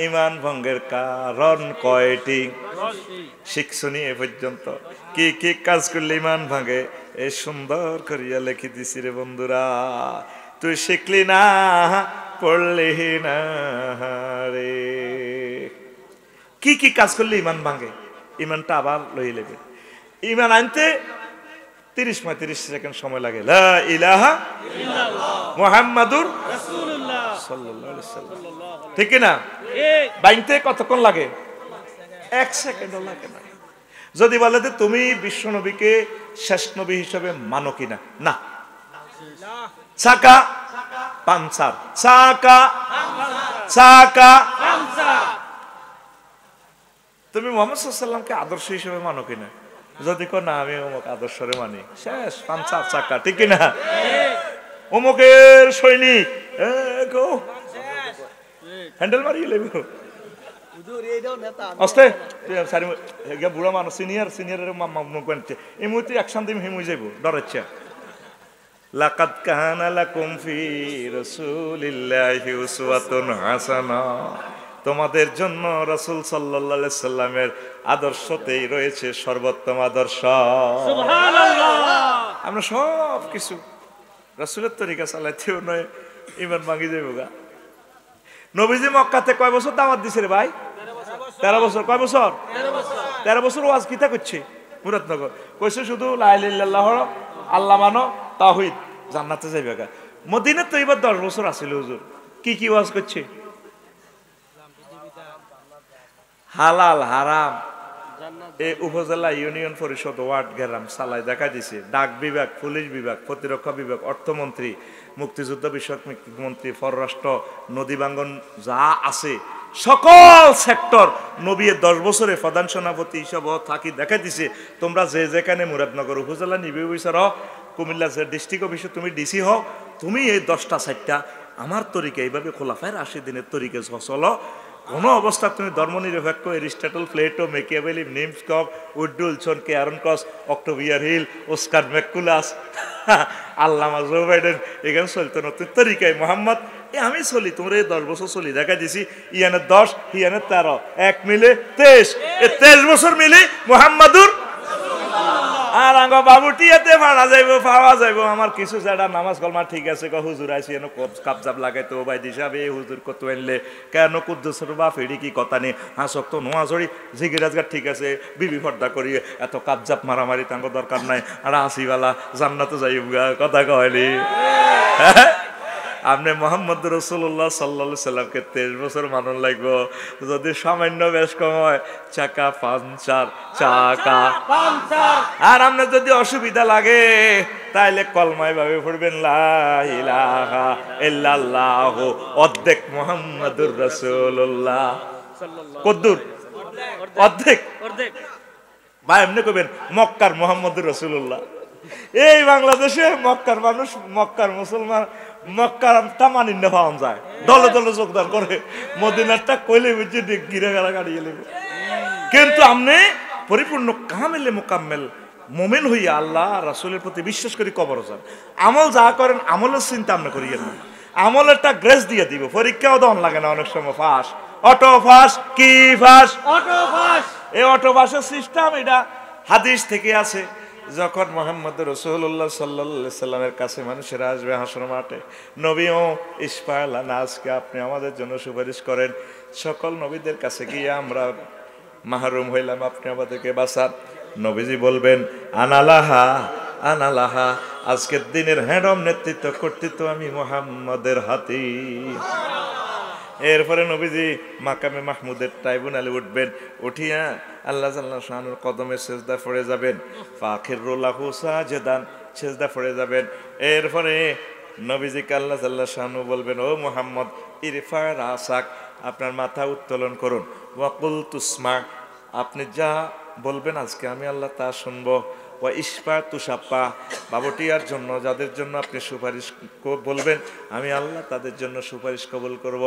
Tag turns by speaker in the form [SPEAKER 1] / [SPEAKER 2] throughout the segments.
[SPEAKER 1] ইমান ভঙ্গের কারণ কয়টি? শিখছনি এ পর্যন্ত? কি কি কাজ করলে ইমান ভাঙে এই সুন্দর করিয়া লিখে দিছি রে বন্ধুরা। তুই শিখলি না, পড়লি না রে। কি কি কাজ করলে ইমান ভাঙে? ইমানটা আবার লই লেবে। ইমান আনতে 30-35 সেকেন্ড সময় লাগে। লা ইলাহা ইল্লাল্লাহ মুহাম্মাদুর রাসূলুল্লাহ সাল্লাল্লাহু আলাইহি ওয়াসাল্লাম, ঠিক না? বাইনতে কতক্ষণ লাগে? 1 সেকেন্ডও লাগে না। যদি বলে যে তুমি বিশ্ব নবীকে শেষ নবী হিসেবে মানো কিনা, না। চাকা পাঞ্চার, চাকা চাকা পাঞ্চার। তুমি মুহাম্মদ সাল্লাল্লাহু আলাইহি ওয়াসাল্লামকে আদর্শ হিসেবে মানো কিনা? যদি কো না আমি অমুক আদর্শরে মানি, শেষ, পাঞ্চার চাকা, ঠিক না? অমুকের সৈনিক, হ্যান্ডেল মারিয়ে লেব আস্তে বুড়া মানুষ, সিনিয়র সিনিয়রের এই মুহূর্তে একসান দিম হিমুই যাইব ডরেচ্ছা। লাকাদ কানা লাকুম ফি রাসূলিল্লাহি উসওয়াতুন হাসানা, তোমাদের জন্য রাসূল সাল্লাল্লাহু আলাইহি সাল্লামের আদর্শতেই রয়েছে সর্বোত্তম আদর্শ। সুবহানাল্লাহ। আমরা সব কিছু রাসূলের তরিকা চালাইতেও নয়, ইমান ভাঙি যাইব গা। নবীজি মক্কাতে কয় বছর দাওয়াত দিছে রে ভাই? 13 বছর। কয় বছর? 13 বছর ওয়াজ কিতা করছে মুরাদনগর? কইছে শুধু লা ইলাহা ইল্লাল্লাহ, আল্লাহ মানো, তাওহীদ, জান্নাতে যাইবে গা। মদিনায় তো এবার 10 বছর আছিল হুজুর, কি কি ওয়াজ করছে? হালাল হারাম এই উপজেলা ইউনিয়ন পরিষদ ওয়ার্ড গ্রাম চালাই দেখা দিছে। ডাক বিভাগ, পুলিশ বিভাগ, প্রতিরক্ষা বিভাগ, অর্থমন্ত্রী, মুক্তিযুদ্ধ বিষয়ক মন্ত্রী, পররাষ্ট্র, নদী বাঙ্গন যা আছে সকল সেক্টর নবী 10 বছরে প্রধান সেনাপতি হিসাবে থাকি দেখা দিছে। তোমরা যে যেখানে মুরাদনগর উপজেলা নিবে বিচার, কুমিল্লা যে ডিস্ট্রিক্ট অফিসে তুমি ডিসি হও, তুমি এই 10টা 4টা আমার তরিকা এইভাবে খোলাফায়ের রাশিদিনের তরিকা চলো। কোনো অবস্থা তুমি ধর্মনিরপেক্ষ এরিস্টটল, প্লেটো, মেকিয়াভেলি, নিমস্কক, উডুলসন, কেয়ারনকস, অক্টোভিয়ার হিল, ওস্কার ম্যাকুলাস, আল্লামা জো বাইডেন, এখানে চলতো না তরিকায় মোহাম্মদ। আমি চলি, তোমরা এই 10 বছর চলি দেখা দিছি। ইয়ানের 10, ইয়ানের 13, 1 মিলে 23, এই 23 বছর মিলে মোহাম্মদুর। আর আঙ্গ বাবুটিয়াতে ফাড়া যাইব, পাওয়া যাইব আমার কিছু যারা নামাজ কলমা ঠিক আছে, হুজুর আইসি এনে কাবজাব লাগাইতো ভাই দিশাবে হুজুর কত আনলে কেন কুদ্দুসের বা ফেরি কি কথা নেই, হাসক তো নোয়া জড়ি জিগিরাজগার ঠিক আছে, বিবি পর্দা করি, এত কাবজাব মারামারি তাঙ্গ দরকার নাই, আর আসিওয়ালা জান্নাতে যাইব কথা কয়নি। আপনি মোহাম্মদ রাসূলুল্লাহ সাল্লাল্লাহু আলাইহি সাল্লামকে 23 বছর মানুন লাগবো। যদি সামান্য বেশ কম হয়, চাকা পাঞ্চার, চাকা পাঞ্চার। আর আপনার যদি অসুবিধা লাগে তাইলে কলমায় ভাবে পড়বেন লা ইলাহা ইল্লাল্লাহ, অর্ধেক মুহাম্মাদুর রাসূলুল্লাহ। কদ্দুর? অর্ধেক। ভাই এমনি কবেন মক্কার মুহাম্মাদুর রাসূলুল্লাহ। এই বাংলাদেশে মক্কার মানুষ, মক্কার মুসলমান, মক্কারটা মানিন্য পাওয়া যায়, দলে দলে যোগদান করে, মদিনারটা কইলে বুঝছে গিরে গেলা গাড়িয়ে নেব। কিন্তু আপনি পরিপূর্ণ কামেলে মোকাম্মেল মোমেন হইয়া আল্লাহ রাসূলের প্রতি বিশ্বাস করি কবর যান। আমল যা করেন আমলের চিন্তা আপনি করিয়েন না, আমলেরটা গ্রেস দিয়ে দিব, পরীক্ষাও দেওয়ান লাগে না অনেক সময়। ফাঁস, অটো ফাঁস, কি ফাঁস? অটো ফাঁস। এই অটো ফাঁসের সিস্টেম এটা হাদিস থেকে আছে। যখন মুহাম্মদ রাসূলুল্লাহ সাল্লাল্লাহু আলাইহি সাল্লামের কাছে মানুষেরা আসবে হাসর মাঠে, নবীও ইসফালানা, আজকে আপনি আমাদের জন্য সুপারিশ করেন। সকল নবীদের কাছে গিয়ে আমরা মাহরুম হইলাম, আপনি আমাদেরকে বাঁচান। নবীজি বলবেন আনালাহা আনালাহা, আজকের দিনের হ্যাডম নেতৃত্ব কর্তৃত্ব আমি মুহাম্মদের হাতে। এরপরে নবীজি মাকামে মাহমুদের ট্রাইব্যুনালে উঠবেন, উঠিয়া আল্লাহ জাল্লাহ শানুর কদমে সেজদা পড়ে যাবেন, ফাখিরু লাহু সাজিদান, সেজদা পড়ে যাবেন। এরপরে নবীজিকে আল্লাহ জাল্লাহ শানু বলবেন, ও মুহাম্মদ ইরফা রাসাক, আপনার মাথা উত্তোলন করুন, ওয়াকুল তুসমা, আপনি যা বলবেন আজকে আমি আল্লাহ তা শুনবো, ওয়া ইশফা তুষাপ্পা, বাবুটিয়ার জন্য যাদের জন্য আপনি সুপারিশ বলবেন আমি আল্লাহ তাদের জন্য সুপারিশ কবুল করব।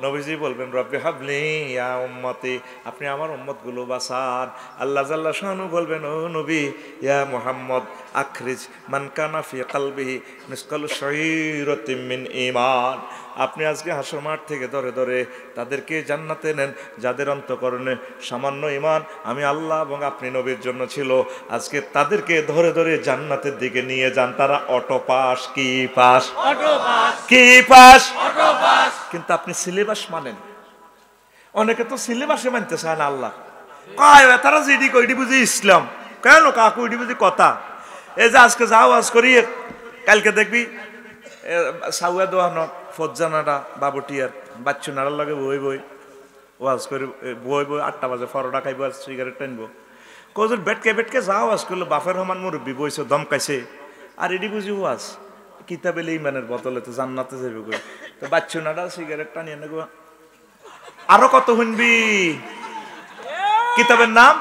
[SPEAKER 1] নবীজি বলবেন রব্বি হাবলি ইয়া উম্মতি, আপনি আমার উম্মতগুলো বাঁচান। আল্লাহ জাল্লা শানু বলবেন, ও নবী ইয়া মুহাম্মদ আখরিজ মান কানা ফি কলবিহি মিসকালু শাইরাতিন মিন ঈমান, আপনি আজকে হাসর মাঠ থেকে ধরে ধরে তাদেরকে জান্নাতে নেন যাদের অন্তঃকরণে সামান্য ঈমান আমি আল্লাহ এবং আপনি নবীর জন্য ছিল। আজকে তাদেরকে ধরে ধরে জান্নাতের দিকে নিয়ে যান। তারা অটো পাস, কি পাস, কি পাস, কিন্তু আপনি সিলেবাস মানেন। অনেকে তো সিলেবাসে মানতে চায় না আল্লাহ। তারা যেটি কইটি বুঝি ইসলাম, কেন কাকু এটি বুঝি কথা। এই যে আজকে যাও আজ করি, কালকে দেখবি সাউয়া দোয়ানো ফজ্জানারা বাবুটিয়ার বাচ্চু নাড়ার লাগে বই বই ওয়াজ করে বই বই 8টা বাজে পরোটা খাইব আর সিগারেট টানবো। কজন বেটকে বেটকে যাও আজ করলো বাফের রহমান মুরব্বী বইছে দমকাইছে আর এটি বুঝি ওয়াজ কিতাবে ইমানের বদলে তো জান্নাতে যাবে গো। তো বাচ্চু নাড়া সিগারেট টানিয়ে নেবো আরো কত শুনবি, কিতাবের নাম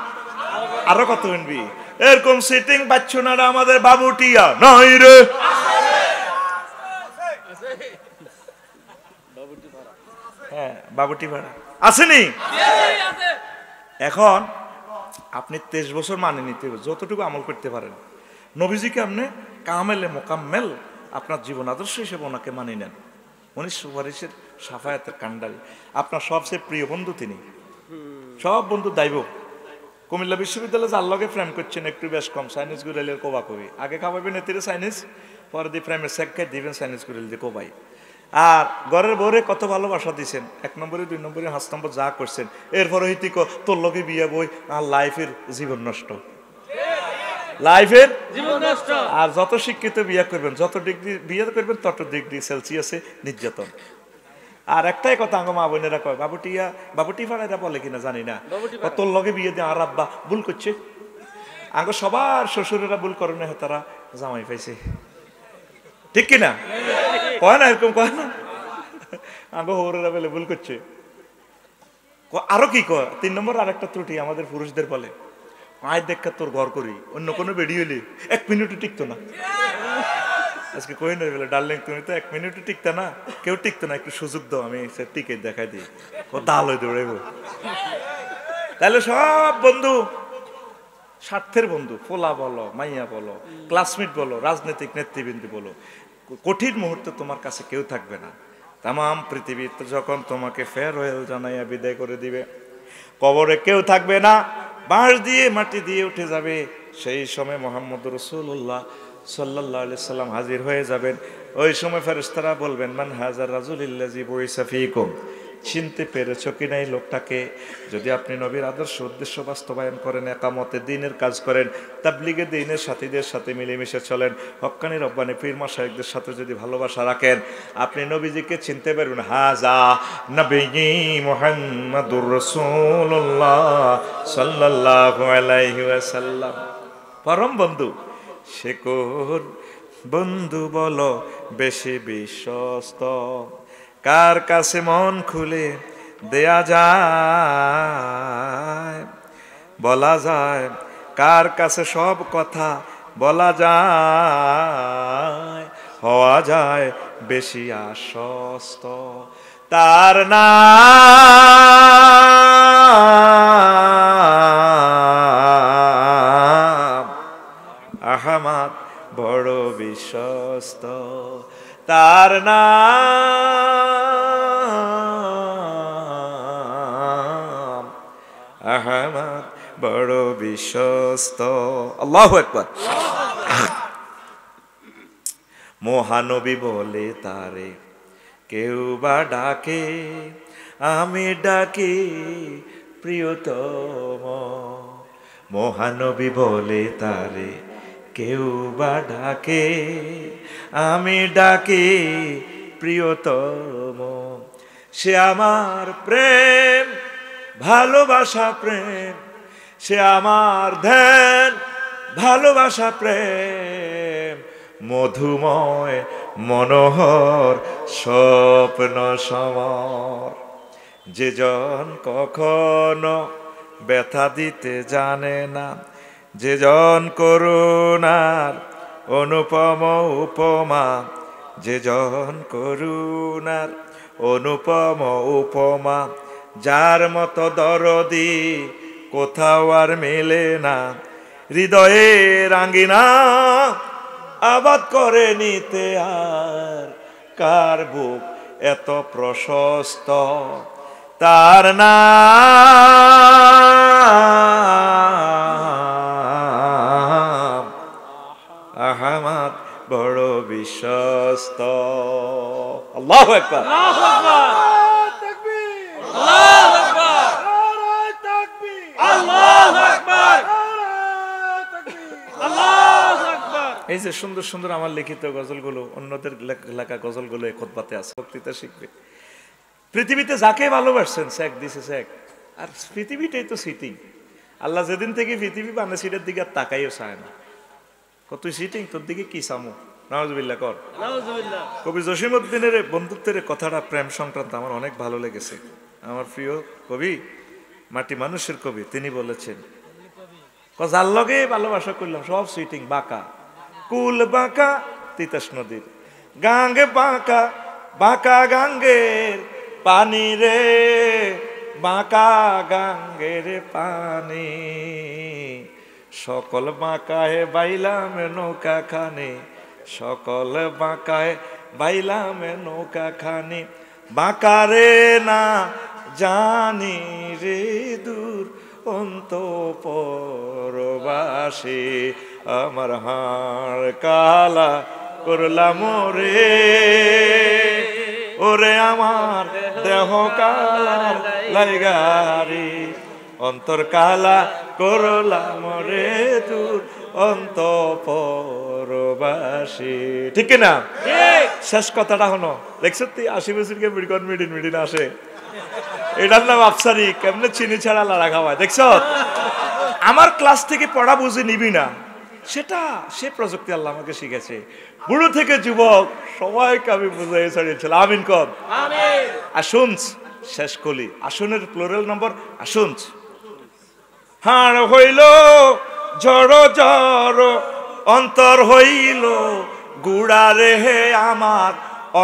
[SPEAKER 1] আরো কত শুনবি। এরকম সিটিং বাচ্চু নাড়া আমাদের বাবুটিয়া নাই রে, হ্যাঁ বাবুটি ভাড়া আসেনি। এখন আপনি 23 বছর মানে নিতে হবে, যতটুকু আমল করতে পারেন। নবীজিকে আপনি কামেলে মোকাম্মেল আপনার জীবন আদর্শ হিসেবে ওনাকে মানি নেন। উনি সুপারিশের সাফায়াতের কান্ডারি, আপনার সবচেয়ে প্রিয় বন্ধু তিনি। সব বন্ধু দাইব। কুমিল্লা বিশ্ববিদ্যালয়ে যার লগে প্রেম করছেন একটু বেশ কম, চাইনিজ গুড়াইলের কোবা কবি আগে খাওয়াবেন এতিরে চাইনিজ, পরে দিয়ে প্রেমের শেখাই দিবেন চাইনিজ গুড়াইল দিয়ে কোবাই। আর ঘরের বউরে কত ভালোবাসা দিচ্ছেন, 1 নম্বরে 2 নম্বরে 5 নম্বর যা করছেন, এরপরে হইতিক তোর লগে বিয়ে বই আর লাইফের জীবন নষ্ট, লাইফের জীবন নষ্ট। আর যত শিক্ষিত বিয়ে করবেন, যত ডিগ্রি বিয়ে করবেন, তত ডিগ্রি সেলসিয়াসে নির্যাতন। আর একটাই কথা আঙ্গ মা বোনেরা কয়, বাবুটিয়া বাবুটি ফাড়াইরা বলে কিনা জানি না, তোর লগে বিয়ে দিয়ে আর আব্বা ভুল করছে। আঙ্গ সবার শ্বশুরেরা ভুল করে না, তারা জামাই পাইছে, ঠিক কিনা কয় না, এরকম কয় না। আঙ্গ হৌরেরা বলে ভুল করছে। আরো কি কয় 3 নম্বর আর একটা ত্রুটি আমাদের পুরুষদের বলে, আয় দেখা তোর ঘর করি, অন্য কোনো বেড়ি হইলে 1 মিনিটও টিকতো না। আজকে কই না বলে ডার্লিং তুমি তো 1 মিনিটও টিকতে না, কেউ টিকতো না, একটু সুযোগ দাও আমি টিকে দেখাই দিই, ও দাল হয়ে দৌড়াইব। তাহলে সব বন্ধু স্বার্থের বন্ধু, ফোলা বলো, মাইয়া বলো, ক্লাসমেট বলো, রাজনৈতিক নেতৃবৃন্দ বলো, কঠিন মুহূর্তে তোমার কাছে কেউ থাকবে না। তাম পৃথিবী যখন তোমাকে ফেয়ারওয়েল জানাইয়া বিদায় করে দিবে, কবরে কেউ থাকবে না, বাঁশ দিয়ে মাটি দিয়ে উঠে যাবে, সেই সময় মুহাম্মদ রাসূলুল্লাহ সাল্লাল্লাহু আলাইহি সাল্লাম হাজির হয়ে যাবেন। ওই সময় ফেরেশতারা বলবেন, মান হাযার রাজুলিল্লাযী বুইসা ফীকুম, চিনতে পেরেছো কিনা এই লোকটাকে? যদি আপনি নবীর আদর্শ উদ্দেশ্য বাস্তবায়ন করেন, একামতে দ্বীনের কাজ করেন, তাবলীগে দ্বীনের সাথীদের সাথে মিলেমিশে চলেন, হক্কানি রব্বানি পীর মাশায়েখদের সাথে যদি ভালোবাসা রাখেন, আপনি নবীজিকে চিনতে পারবেন। হাজা নবী মুহাম্মাদুর রাসূলুল্লাহ সাল্লাল্লাহু আলাইহি ওয়াসাল্লাম, পরম বন্ধু। সে কোন বন্ধু বলো বেশি বিশ্বস্ত, কার কাছে মন খুলে দেয়া যায়, বলা যায় কার কাছে সব কথা বলা যায়, হওয়া যায় বেশি আশ্বস্ত, তার নাম আহমদ বড় বিশ্বস্ত, তার নাম আহমদ বড় বিশ্বস্ত। আল্লাহু আকবার। মহানবী বলে তারে কেউ বা ডাকে, আমি ডাকি প্রিয়তম। মহানবী বলে তারে কেউ বা ডাকে, আমি ডাকি প্রিয়তম। সে আমার প্রেম ভালোবাসা প্রেম, সে আমার ধ্যান ভালোবাসা প্রেম, মধুময় মনোহর স্বপ্ন সমর। যে জন কখনো ব্যথা দিতে জানে না, যে জন করুণার অনুপম উপমা, যে জন করুণার অনুপম উপমা, যার মতো দরদি কোথাও আর মেলে না, হৃদয়ের আঙ্গিনা আবাদ করে নিতে আর কার বুক এত প্রশস্ত, তার নাম আহমদ বড় বিশ্বস্ত। আল্লাহু আকবার,
[SPEAKER 2] আল্লাহু আকবার, আল্লাহু আকবার, আল্লাহু আকবার, আল্লাহু আকবার।
[SPEAKER 1] এই যে সুন্দর সুন্দর আমার লিখিত গজলগুলো, অন্যদের লেখা গজলগুলো এই খুতবাতে আছে, বক্তৃতা শিখবে। পৃথিবীতে যাকে ভালোবাসছেন শেখ দিছে শেখ, আর পৃথিবীটাই তো সিটিং। আল্লাহ যেদিন থেকে পৃথিবী বানায় সিটের দিকে আর তাকাইও চায় না। কত সিটিং, তোর দিকে কি চামু? নাউজুবিল্লাহ কর।
[SPEAKER 2] নাউজুবিল্লাহ।
[SPEAKER 1] কবি জসিমউদ্দিনের বন্ধুত্বের কথাটা প্রেম সংক্রান্ত আমার অনেক ভালো লেগেছে। আমার প্রিয় কবি, মাটি মানুষের কবি, তিনি বলেছেন, যার লগে ভালোবাসা করলাম সব সুইটিং, বাঁকা কুল বাঁকা তিতাস নদীর, গাঙ্গে বাঁকা বাঁকা গাঙ্গের পানি রে, বাঁকা গাঙ্গের পানি, সকল বাঁকায় বাইলাম নৌকা খানি, সকল বাঁকায় বাইলাম নৌকা খানি, বাঁকারে না জানি রে দূর অন্তঃপরবাসী, আমার হাড় কালা করলাম রে, ওরে আমার দেহ কালার লাইগারি, অন্তর কালা করলাম রে দূর অন্তঃপরবাসী। ঠিক না? শেষ কথাটা হলো, দেখছ তুই 80 বছরকে মিডিকন মিডিন আসে, এটার নাম আফসারি, কেমনে চিনি ছাড়া লাড়া খাওয়ায়। দেখছ, আমার ক্লাস থেকে পড়া বুঝে নিবি না, সেটা সে প্রযুক্তি আল্লাহ আমাকে শিখেছে। বুড়ো থেকে যুবক সবাইকে আমি বুঝাই ছাড়িয়েছিলাম। আমিন কর। আসুনস শেষ কলি, আসনের প্লুরাল নম্বর আসুনস। হাড় হইল জড় জড়, অন্তর হইল গুড়া রে হে আমার,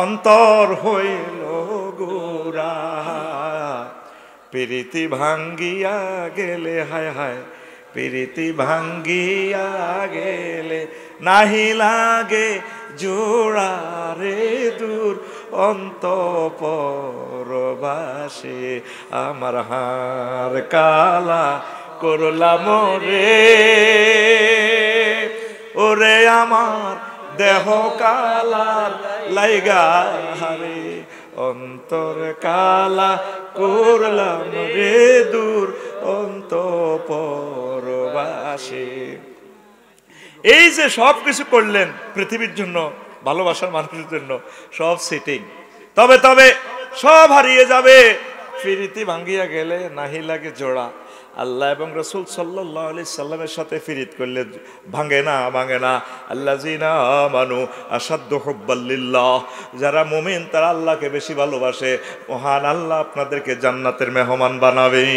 [SPEAKER 1] অন্তর হইল গুড়া, প্রীতি ভাঙ্গিয়া গেলে, হায় হায় প্রীতি ভাঙ্গিয়া গেলে, নাহি লাগে জোড়া রে দূর অন্তঃপরবাসী, আমার হাড় কালা করলাম রে, ওরে আমার দেহ কালার লাইগা রে, অন্তর কালা করলাম রে দূর অন্তঃপরবাসী। এই যে সব কিছু করলেন পৃথিবীর জন্য, ভালোবাসার মানুষের জন্য, সব সিটিং, তবে তবে সব হারিয়ে যাবে, ফিরিতি ভাঙ্গিয়া গেলে নাহি লাগে জোড়া। আল্লাহ এবং রসুল সাল্লাল্লাহু আলাইহি সাল্লামের সাথে ফিরিত করলে ভাঙে না। আল্লাযিনা আমানু আশাদ্দু হুব্বাল লিল্লাহ, যারা মুমিন তারা আল্লাহকে বেশি ভালোবাসে, মহান আল্লাহ আপনাদেরকে জান্নাতের মেহমান বানাবেন।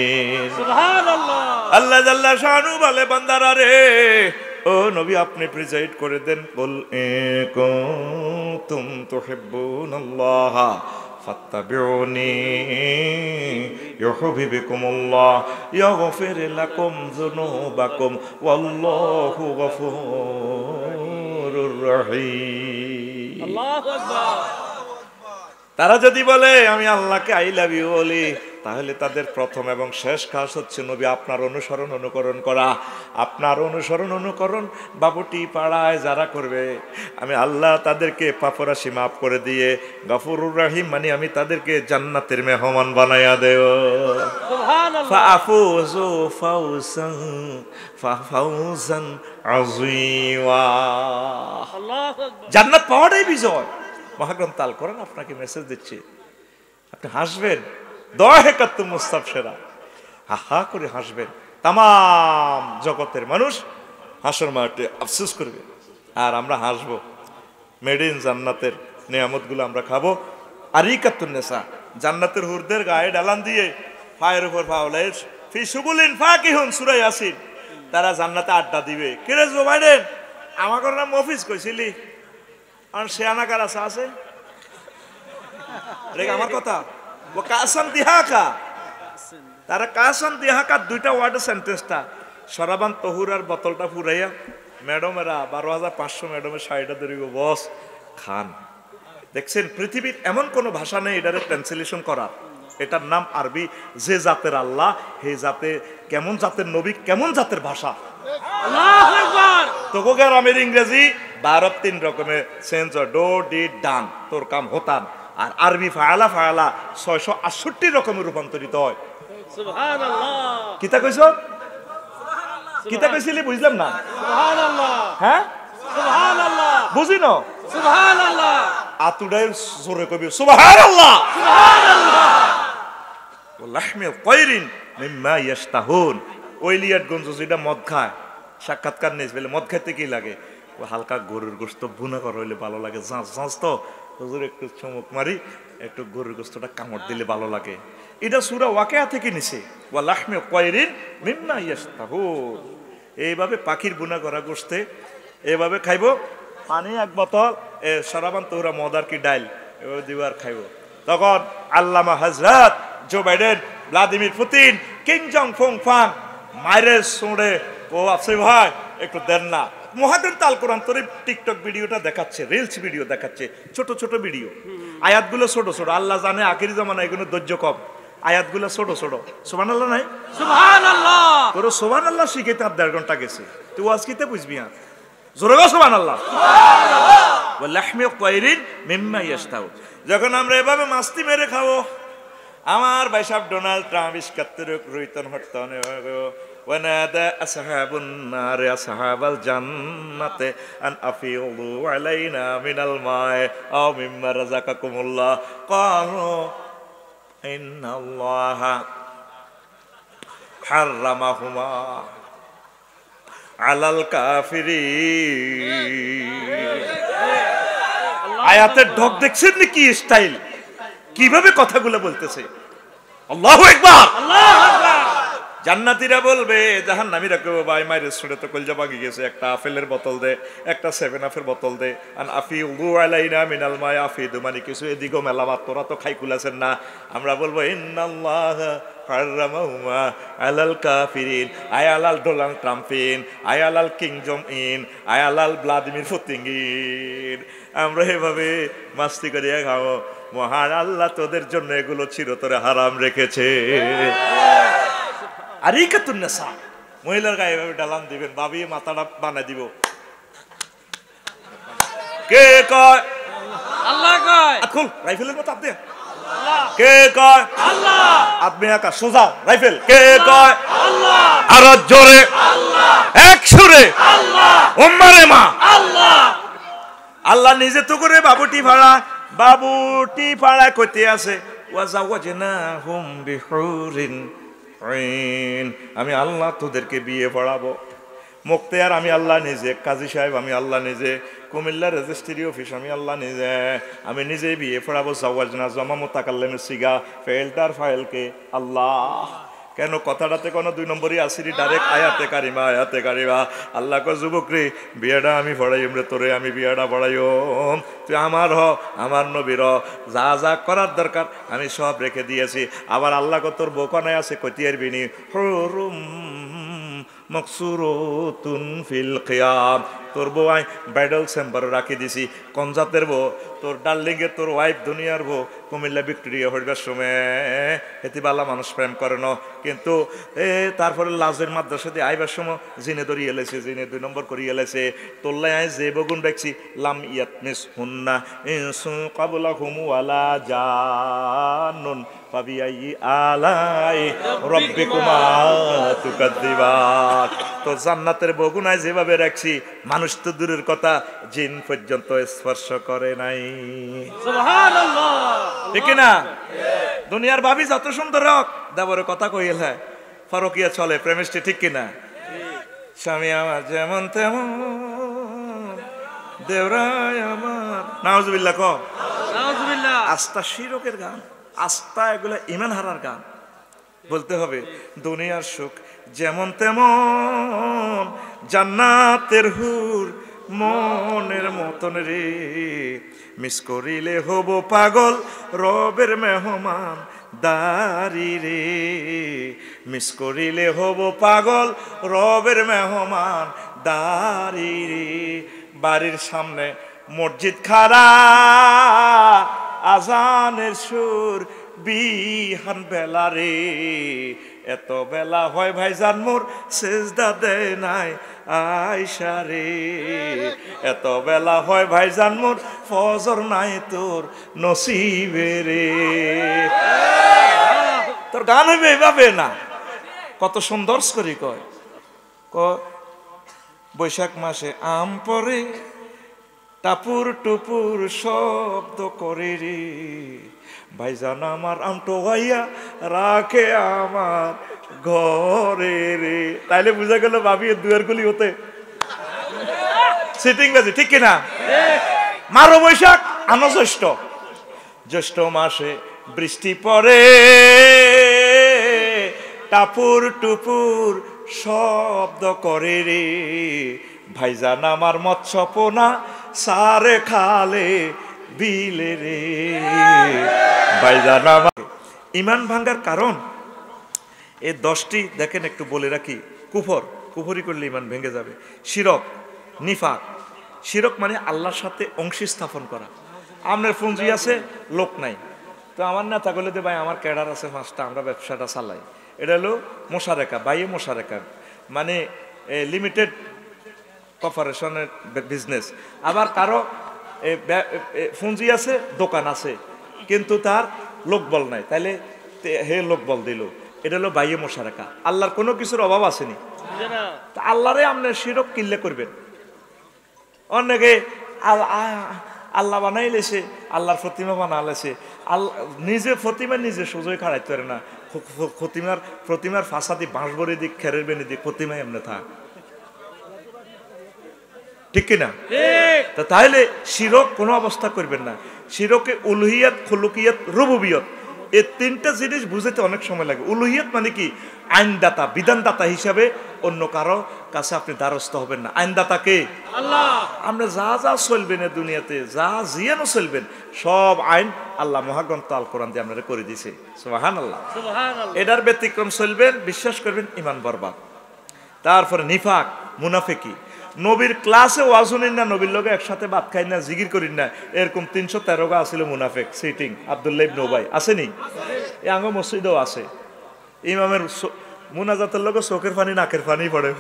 [SPEAKER 2] সুবহানাল্লাহ। আল্লাহ
[SPEAKER 1] জাল্লা শানু বলে, বান্দারা রে, ও নবী আপনি প্রিজাইড করে দেন, কুল ইন কুনতুম তুহিব্বুনাল্লাহ ফাত্তাবিউনি ইউহিব্বুকুমুল্লাহ ইয়াগফির লাকুম যুনুবাকুম ওয়াল্লাহু গফুরুর রহিম।
[SPEAKER 2] আল্লাহু আকবার।
[SPEAKER 1] তারা যদি বলে আমি আল্লাহকে আই লাভ ইউ বলি, তাহলে তাদের প্রথম এবং শেষ কাজ হচ্ছে নবী আপনার অনুসরণ অনুকরণ করা। আপনার অনুসরণ অনুকরণ বাবুটি পাড়ায় যারা করবে, আমি আল্লাহ তাদেরকে পাপরাশি মাফ করে দিয়ে গফুরুর রহিম মানে আমি তাদেরকে জান্নাতের মেহমান বানাইয়া দেও।
[SPEAKER 2] সুবহানাল্লাহ।
[SPEAKER 1] ফাফুজু ফাউজান আযীমা।
[SPEAKER 2] আল্লাহু আকবার।
[SPEAKER 1] জান্নাত পাওয়াটাই বিজয়। মহাগ্রন্থ আল কোরআন আপনাকে মেসেজ দিচ্ছে, আপনি হাসবেন, দহেকাত মুস্তাবশিরা, হা হা করে হাসবেন। তাম জগতের মানুষ হাসর মাঠে আফসোস করবে, আর আমরা হাসবো। মেড ইন জান্নাতের নিয়ামতগুলো আমরা খাবো। আর ইকাতুন্নেসা, জান্নাতের হুরদের গায়ে ডালান দিয়ে ফায়ের উপর ফাওলাইস ফি সুবুলিন ফাকিহুন, সূরা ইয়াসিন, তারা জান্নাতে আড্ডা দিবে। কিরে জো বাইডেন, আমাকে নাম মফিজ কইছিলি, আর সে আনাকার আছে রে, আমার কথা ও কাসান দিহাকা, তারা কাসান দিহাকা দুইটা ওয়ার্ডের সেন্টেন্সটা, সরাবান তহুরার বোতলটা ফুরাইয়া ম্যাডামেরা 12,500 ম্যাডামের শাড়িটা ধরিব, বস খান দেখছেন পৃথিবীর এমন কোনো ভাষা নেই এটারে ট্রান্সলেশন করার। এটার নাম আরবি। যে জাতের আল্লাহ হে জাতে কেমন জাতের নবী কেমন জাতের ভাষা।
[SPEAKER 2] আল্লাহু আকবার।
[SPEAKER 1] তোকে গ্রামের ইংরেজি 12 3 রকমের চেঞ্জ হয়, ডো ডিড ডান, তোর কাম হতান। আর আরবি ফায়ালা ফায়ালা 668 রকমের রূপান্তরিত হয়।
[SPEAKER 2] সুবহানাল্লাহ।
[SPEAKER 1] কিতা কইছ? কিতা কইছিলি বুঝলাম না।
[SPEAKER 2] সুবহানাল্লাহ।
[SPEAKER 1] হ্যাঁ
[SPEAKER 2] সুবহানাল্লাহ।
[SPEAKER 1] বুঝি না।
[SPEAKER 2] সুবহানাল্লাহ।
[SPEAKER 1] আতুডাই জোরে কবি সুবহানাল্লাহ।
[SPEAKER 2] সুবহানাল্লাহ।
[SPEAKER 1] লাহমি তায়রিন মিম্মা ইয়াশতাহুন। ওইলিয়াট গঞ্জ যেটা মদ খায়, সাক্ষাৎকার নিয়ে বলে মদ খাইতে কি লাগে? ও হালকা গরুর গোশত ভুনা করা হইলে ভালো লাগে, জাঁচ জাঁচ তো হুজুর একটু চমক মারি, একটু গরুর গোশতটা কামড় দিলে ভালো লাগে। এটা সূরা ওয়াকিয়া থেকে নিছে, ওয়া লাহমি তায়রিন মিম্মা ইয়াশতাহুন। এইভাবে পাখির বুনা করা গোশতে এইভাবে খাইব। পানি এক বোতল, সারাবান তোরা মদার কি ডাইল এভাবে দিবার খাইব। তখন আল্লামা হযরত জো বাইডেন, ভ্লাদিমির পুতিন, কিং জং ফং ফাং মাইরে শুনে ও আপসে ভাই একটু দেন না। মহাদেন তাল কোরআন তোর টিকটক ভিডিওটা দেখাচ্ছে, রিলস ভিডিও দেখাচ্ছে, ছোট ছোট ভিডিও, আয়াতগুলো ছোট ছোট। আল্লাহ জানে আখিরি জামানা এগুলো ধৈর্য কম, আয়াতগুলো ছোট ছোট। সুবহানাল্লাহ নাই?
[SPEAKER 2] সুবহানাল্লাহ।
[SPEAKER 1] তোর সুবহানাল্লাহ শিখে তার 1.5 ঘন্টা গেছে, তুই আজ কিতে বুঝবি? আর জোরে গো সুবহানাল্লাহ। ওয়া লাহমি তায়রিন মিম্মা ইয়াশতাহু। যখন আমরা এভাবে মাস্তি মেরে খাবো, আমার ভাই সাহেব ডোনাল্ড ট্রাম্প 71 রুইতন হটতন ওয়ানাদা আসহাবুন নার আসহাবাল জান্নাতে আন আফিউলু আলাইনা মিনাল মাই আও মিম্মা রাযাকাকুমুল্লাহ ক্বালু ইন্নাল্লাহা হাররামাহুমা আলাল কাফিরিন। আয়াতের ঢক দেখছেন নাকি স্টাইল, কিভাবে কথাগুলো বলতেছে। আল্লাহু আকবার।
[SPEAKER 2] আল্লাহু আকবার।
[SPEAKER 1] জান্নাতীরা বলবে জাহান্নামীরা কেউ ভাই মাইরে ছুড়ে তো কলজা ভাঙি গেছে, একটা আপেলের বোতল দে, একটা 7 আপের বোতল দে। আন আফিউযু আলাইনা মিনাল মাই আফিদু, মানে কিছু এদিকেও মেলামাত, তোরা তো খাই কুলাছেন না। আমরা বলবো ইন্নাল্লাহা হাররামাহুমা আলাল কাফিরিন। আয় আলাল ডোনাল্ড ট্রাম্পিন, আয় আলাল কিং জং ইন, আয় আলাল ভ্লাদিমির পুতিন। আমরা এভাবে মাস্তি করিয়া খাবো। মহান আল্লাহ তোদের জন্য এগুলো চিরতরে হারাম রেখেছে। আর এই কাতুন নেশা, মহিলার গায়ে এভাবে ডালান দিবেন, ভাবিয়ে মাথাটা বানাই দিব। কে কয়?
[SPEAKER 2] আল্লাহ কয়।
[SPEAKER 1] খুল রাইফেলের মতো আপনি।
[SPEAKER 2] আল্লাহ।
[SPEAKER 1] কে কয়?
[SPEAKER 2] আল্লাহ।
[SPEAKER 1] আপনি একা সোজা রাইফেল। কে কয়?
[SPEAKER 2] আল্লাহ।
[SPEAKER 1] আর জোরে
[SPEAKER 2] আল্লাহ।
[SPEAKER 1] এক সুরে
[SPEAKER 2] আল্লাহ।
[SPEAKER 1] উম্মারে মা
[SPEAKER 2] আল্লাহ।
[SPEAKER 1] আল্লাহ নিজে তো করে বাবুটি ভাড়া কইতে আছে ওয়াজাওয়াজনাহুম বিহুরিন আইন। আমি আল্লাহ তোদেরকে বিয়ে পড়াবো। মুক্তিয়ার আমি আল্লাহ নিজে, কাজী সাহেব আমি আল্লাহ নিজে, কুমিল্লা রেজিস্ট্রি অফিস আমি আল্লাহ নিজে, আমি নিজেই বিয়ে পড়াবো। জাওয়াজনা জমা মুতাকাল্লিমের সিগা, ফেলটার ফাইলকে আল্লাহ। কেন কথাটাতে কোনো 2 নম্বরই আসিরি, ডাইরেক্ট আয়াতে কারিমা আল্লাহ কো যুবক রে বিয়েটা আমি পড়াইম রে, তোরে আমি বিয়েটা পড়াইম, তুই আমার আমার নবীর যা যা করার দরকার আমি সব রেখে দিয়েছি। আবার আল্লাহ কো তোর বোকানায় আছে কতিয়ার বিনি হুরুম মকসুরতুন ফিল কিয়াম। তোর বউ আই ব্রাইডাল চেম্বারে রাখি দিছি। কনজাতের বউ তোর ডার্লিংয়ের, তোর ওয়াইফ দুনিয়ার বউ কুমিল্লা ভিক্টোরিয়া হইবার সময় হেতি বালা মানুষ প্রেম করে না, কিন্তু তারপরে লাজের মাদ্রাসা দিয়ে আইবার সময় জিনে ধরিয়ে এলেছে, জিনে 2 নম্বর করিয়ে এলেছে। তোল্লাই আই যে বগুন দেখছি লাম ইয়াত মিস হুন্না ইনসু কাবলা হুমু ওয়ালা জানুন ফাবিআই আলাই রাব্বিকুমা তুকাদ্দিবান। তো জান্নাতের বগুনায় যেভাবে রাখছি, মানুষ তো দূরের কথা জিন পর্যন্ত স্পর্শ করে নাই।
[SPEAKER 2] সুবহানাল্লাহ।
[SPEAKER 1] ঠিক না? দুনিয়ার ভাবি যত সুন্দর হোক, দেবরের কথা কইল হয় ফরকিয়া চলে, প্রেমিষ্টি, ঠিক কিনা? স্বামী আমার যেমন তেমন, দেওরাই আমার। নাউজুবিল্লাহ কও।
[SPEAKER 2] নাউজুবিল্লাহ।
[SPEAKER 1] আস্থা শিরকের গান, আস্থা এগুলো ইমান হারার গান। বলতে হবে দুনিয়ার সুখ যেমন তেমন, জান্নাতের হুর মনের মতন রে, মিস করিলে হব পাগল রবের মেহমান দারি রে, মিস করিলে হব পাগল রবের মেহমান দারি রে। বাড়ির সামনে মসজিদ খারা আজানের সুর বিহান বেলা রে, এত বেলা হয় ভাইজান মোর সেজদা দেয় নাই আয়সা রে, এত বেলা হয় ভাইজান মোর ফজর নাই তোর নসিবে রে। তোর গান হইবে এভাবে না, কত সুন্দর করে কয়, বৈশাখ মাসে আম পরে টাপুর টুপুর শব্দ করে রে, ভাইজান আমার আম টোয়াইয়া রাখে আমার ঘরে রে। তাইলে বুঝা গেল ভাবি দুয়ের গুলি হতে সিটিং বাজি, ঠিক কিনা? মারো বৈশাখ আনো জ্যৈষ্ঠ, জ্যৈষ্ঠ মাসে বৃষ্টি পড়ে টাপুর টুপুর শব্দ করে রে, ভাইজান আমার মৎস্য পোনা সারে খালে বিলে রে, ভাইজান আমার। ইমান ভাঙ্গার কারণ এই 10টি দেখেন, একটু বলে রাখি। কুফরি করলে ইমান ভেঙে যাবে। শিরক, নিফাক। শিরক মানে আল্লাহর সাথে অংশী স্থাপন করা। আপনার পুঁজি আছে, লোক নাই, তো আমার না থাকলে যে ভাই আমার ক্যাডার আছে 5টা, আমরা ব্যবসাটা চালাই, এটা হলো মোশারেকা, বাইয়ে মোশারেকা মানে লিমিটেড কর্পোরেশনের বিজনেস। আবার কারো পুঁজি আছে, দোকান আছে, কিন্তু তার লোকবল নাই, তাইলে হে লোকবল দিল, এটা হলো বাইয়ে মোশারেকা। আল্লাহর কোনো কিছুর অভাব আসেনি, আল্লাহরে আপনার শিরক কিল্লে করবেন। অনেকে আল্লাহ বানাই লেছে, আল্লাহর প্রতিমা বানালেছে, নিজে প্রতিমা নিজে সোজই খাড়াইতে পারে না, প্রতিমার ফাঁসাদি বাঁশ বড়ি দিক খেরের বেনি দিক প্রতিমা এমনি থাক, ঠিক কিনা? তাহলে শিরক কোনো অবস্থা করবেন না। শিরকে উলুহিয়াত, খুলুকিয়াত, রুবুবিয়ত, এই 3টা জিনিস বুঝতে অনেক সময় লাগে। উলুহিয়াত মানে কি? আইনদাতা, বিধানদাতা হিসাবে অন্য কারো কাছে আপনি দ্বারস্থ হবেন না। আইনদাতা কে? আল্লাহ। আমরা যা যা চলবেন এই দুনিয়াতে, যা জিয়ানো চলবেন, সব আইন আল্লাহ মহাগ্রন্থ আল কোরআন দিয়ে আপনারা করে দিয়েছে। সুবহানাল্লাহ। এটার ব্যতিক্রম চলবেন, বিশ্বাস করবেন, ইমান বরবাদ। তারপরে নিফাক, মুনাফিকি। নবীর ক্লাসে ওয়াজ শুনেন না, নবীর লোকে একসাথে ভাত খাই না, জিকির করি না, এরকম 313 গা আছিল মুনাফিক সিটিং। আব্দুল্লাহ ইবনে উবাই আসেনি? এই আঙ্গ মসজিদেও আছে। ইমামের মুনাজাতের লোক চোখের পানি নাকের পানি পড়ে,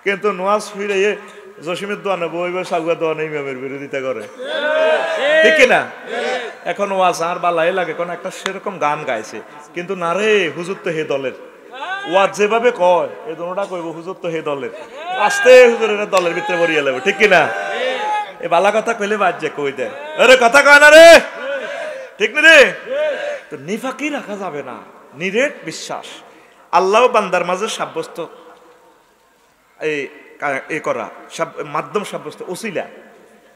[SPEAKER 1] কিন্তু নোয়াজ ফিরে জসিমের দোয়া নেবো, ওইবার সাগুয়া দোয়া নেই, ইমামের বিরোধিতা করে, ঠিক না? এখন ওয়াজ আর বালাই লাগে, কোন একটা সেরকম গান গাইছে, কিন্তু না রে, হুজুর তো হে দলের। ওয়াজ যেভাবে কয় এই দোনোটা কইব, হুজুর তো হে দলের, আস্তে হুজুরের দলের ভিতরে বরিয়ে লাগবে, ঠিক কিনা? এই বালা কথা কইলে বাজ্যে কই দেয়, আরে কথা কয় না রে, ঠিক না রে? তো নিফাকি রাখা যাবে না, নিরেট বিশ্বাস। আল্লাহ বান্দার মাঝে সাব্যস্ত এই করা, মাধ্যম সাব্যস্ত, উসিলা।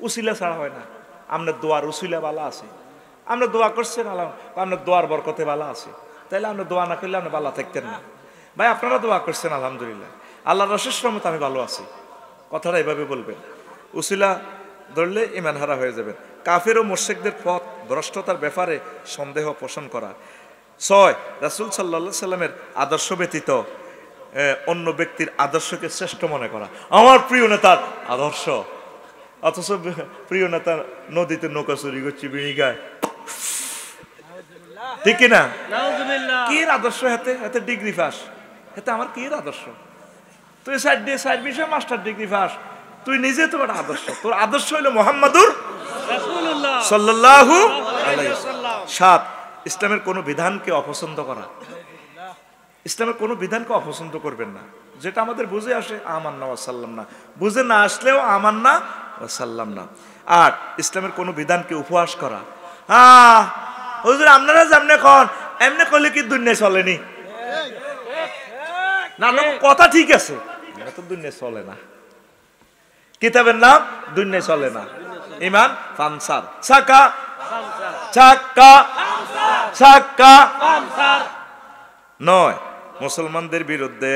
[SPEAKER 1] উসিলা ছাড়া হয় না। আপনার দোয়ার উসিলা বালা আছে, আমরা দোয়া করছেন, আল্লাহ আপনার দোয়ার বরকতে বালা আছে, তাইলে আমরা দোয়া না করলে আপনি বালা থাকতেন না। ভাই আপনারা দোয়া করছেন, আলহামদুলিল্লাহ, আল্লাহর অশেষ রহমতে আমি ভালো আছি, কথাটা এভাবে বলবেন। উসিলা ধরলে ইমান হারা হয়ে যাবেন। কাফের ও মুশরিকদের পথ ভ্রষ্টতার ব্যাপারে সন্দেহ পোষণ করা। 6, রাসূল সাল্লাল্লাহু আলাইহি সাল্লামের আদর্শ ব্যতীত অন্য ব্যক্তির আদর্শকে শ্রেষ্ঠ মনে করা। আমার প্রিয় নেতার আদর্শ, অথচ প্রিয় নেতা নদীতে নৌকা চুরি করছি, বিড়ি গায়, ঠিক কিনা? কি আদর্শ? হাতে হাতে ডিগ্রি পাস, হাতে আমার কি আদর্শ? তুই সাইড বিষয়ে মাস্টার ডিগ্রি পাস, তুই নিজে তো একটা আদর্শ। তোর আদর্শ হইল মুহাম্মাদুর রাসূলুল্লাহ সাল্লাল্লাহু আলাইহি ওয়াসাল্লাম। 7, ইসলামের কোনো বিধানকে অপছন্দ করা। ইসলামের কোনো বিধানকে অপছন্দ করবেন না। যেটা আমাদের বুঝে আসে আমান্না ওয়া সাল্লাম না, বুঝে না আসলেও আমান্না ওয়া সাল্লাম না। 8, ইসলামের কোনো বিধানকে উপহাস করা। হুজুর আপনারা যেমনে কন এমনি করলে কি দুনিয়া চলেনি? না, কথা ঠিক আছে, তো দুনিয়া চলে না। কিতাবের নাম দুনিয়া চলে না। ইমান ফানসার, সাকা চাকা সাকা। 9, মুসলমানদের বিরুদ্ধে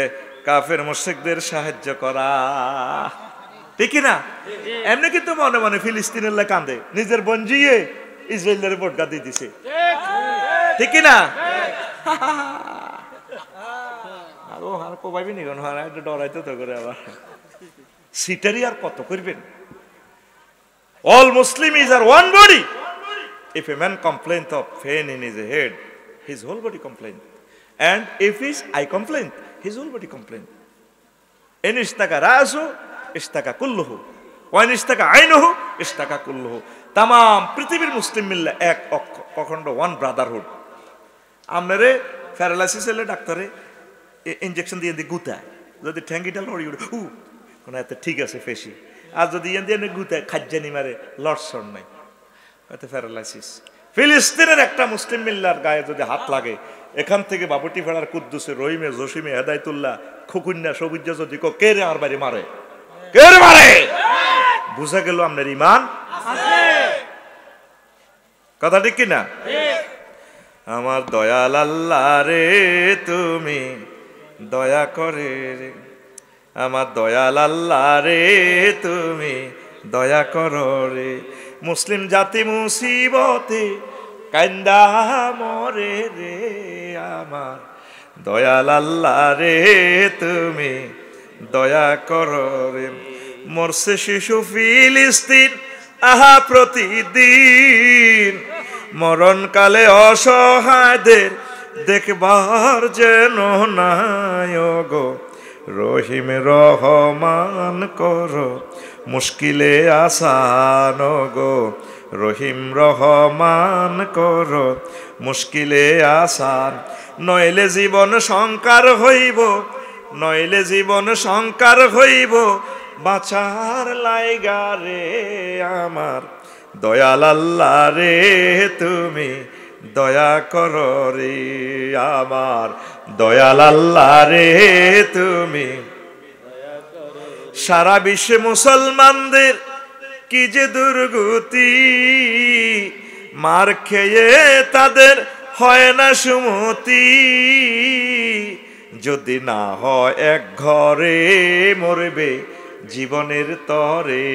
[SPEAKER 1] কাফের মুশরিকদের সাহায্য করা, ঠিক না? এমনি কিন্তু মনে মনে ফিলিস্তিনের লা কান্দে, নিজের বঞ্জিয়ে ইসরায়েলের ভোটগা দিয়ে দিছে, ঠিক না? আরো আর কোবাইবি নি কোন, একটু ডরাইতে তো করে আবার সিটারি আর কত করবেন? All Muslims are one body. If a man complains of pain in his head, his whole body complains. And if his eye complains, his whole body complains. In ishtaka ra'su, ishtaka kulluhu. Wa in ishtaka aynuhu, ishtaka kulluhu. Tamam পৃথিবীর মুসলিম মিল্লা এক অখণ্ড, one brotherhood. আমরে paralysis হলে ডাক্তারে injection দিয়ে গুতায়, যদি ঠ্যাঙ্গিটা lorry উঠে কোন এত ঠিক আছে ফেসি, আর যদি ইয়ান দিয়ে গুতায় খাজ্জানি মারে লড়সড় নাই, এত প্যারালাইসিস। ফিলিস্তিনের একটা মুসলিম মিল্লার গায়ে যদি হাত লাগে, এখান থেকে বাবুটি ফেড়ার কুদ্দুসে রহিমে জসিমে হেদায়তুল্লাহ খুকুন্যা সবুজ যদি কে রে আমার বাড়ি মারে, কে রে মারে, বুঝা গেল আপনার ইমান কথা ঠিক কিনা? আমার দয়াল আল্লাহ রে তুমি দয়া করে রে, আমার দয়াল আল্লাহ রে তুমি দয়া করো রে। মুসলিম জাতি মুসিবতে কান্দা মরে রে, আমার দয়াল আল্লাহ রে তুমি দয়া করো রে। মরছে শিশু ফিলিস্তিন আহা প্রতিদিন, মরণকালে অসহায়দের দেখবার যেন নাই গো। রহিম রহমান করো মুশকিলে আসান গো, রহিম রহমান করো মুশকিলে আসান। নইলে জীবন সংকার হইব, নইলে জীবন সংকার হইব, বাঁচার লাইগা রে আমার দয়াল আল্লাহ রে তুমি দয়া করো রে, আমার দয়াল আল্লাহ রে তুমি। সারা বিশ্বে মুসলমানদের কি যে দুর্গতি, মার খেয়ে তাদের হয় না সুমতি। যদি না হয় এক ঘরে মরবে জীবনের তরে,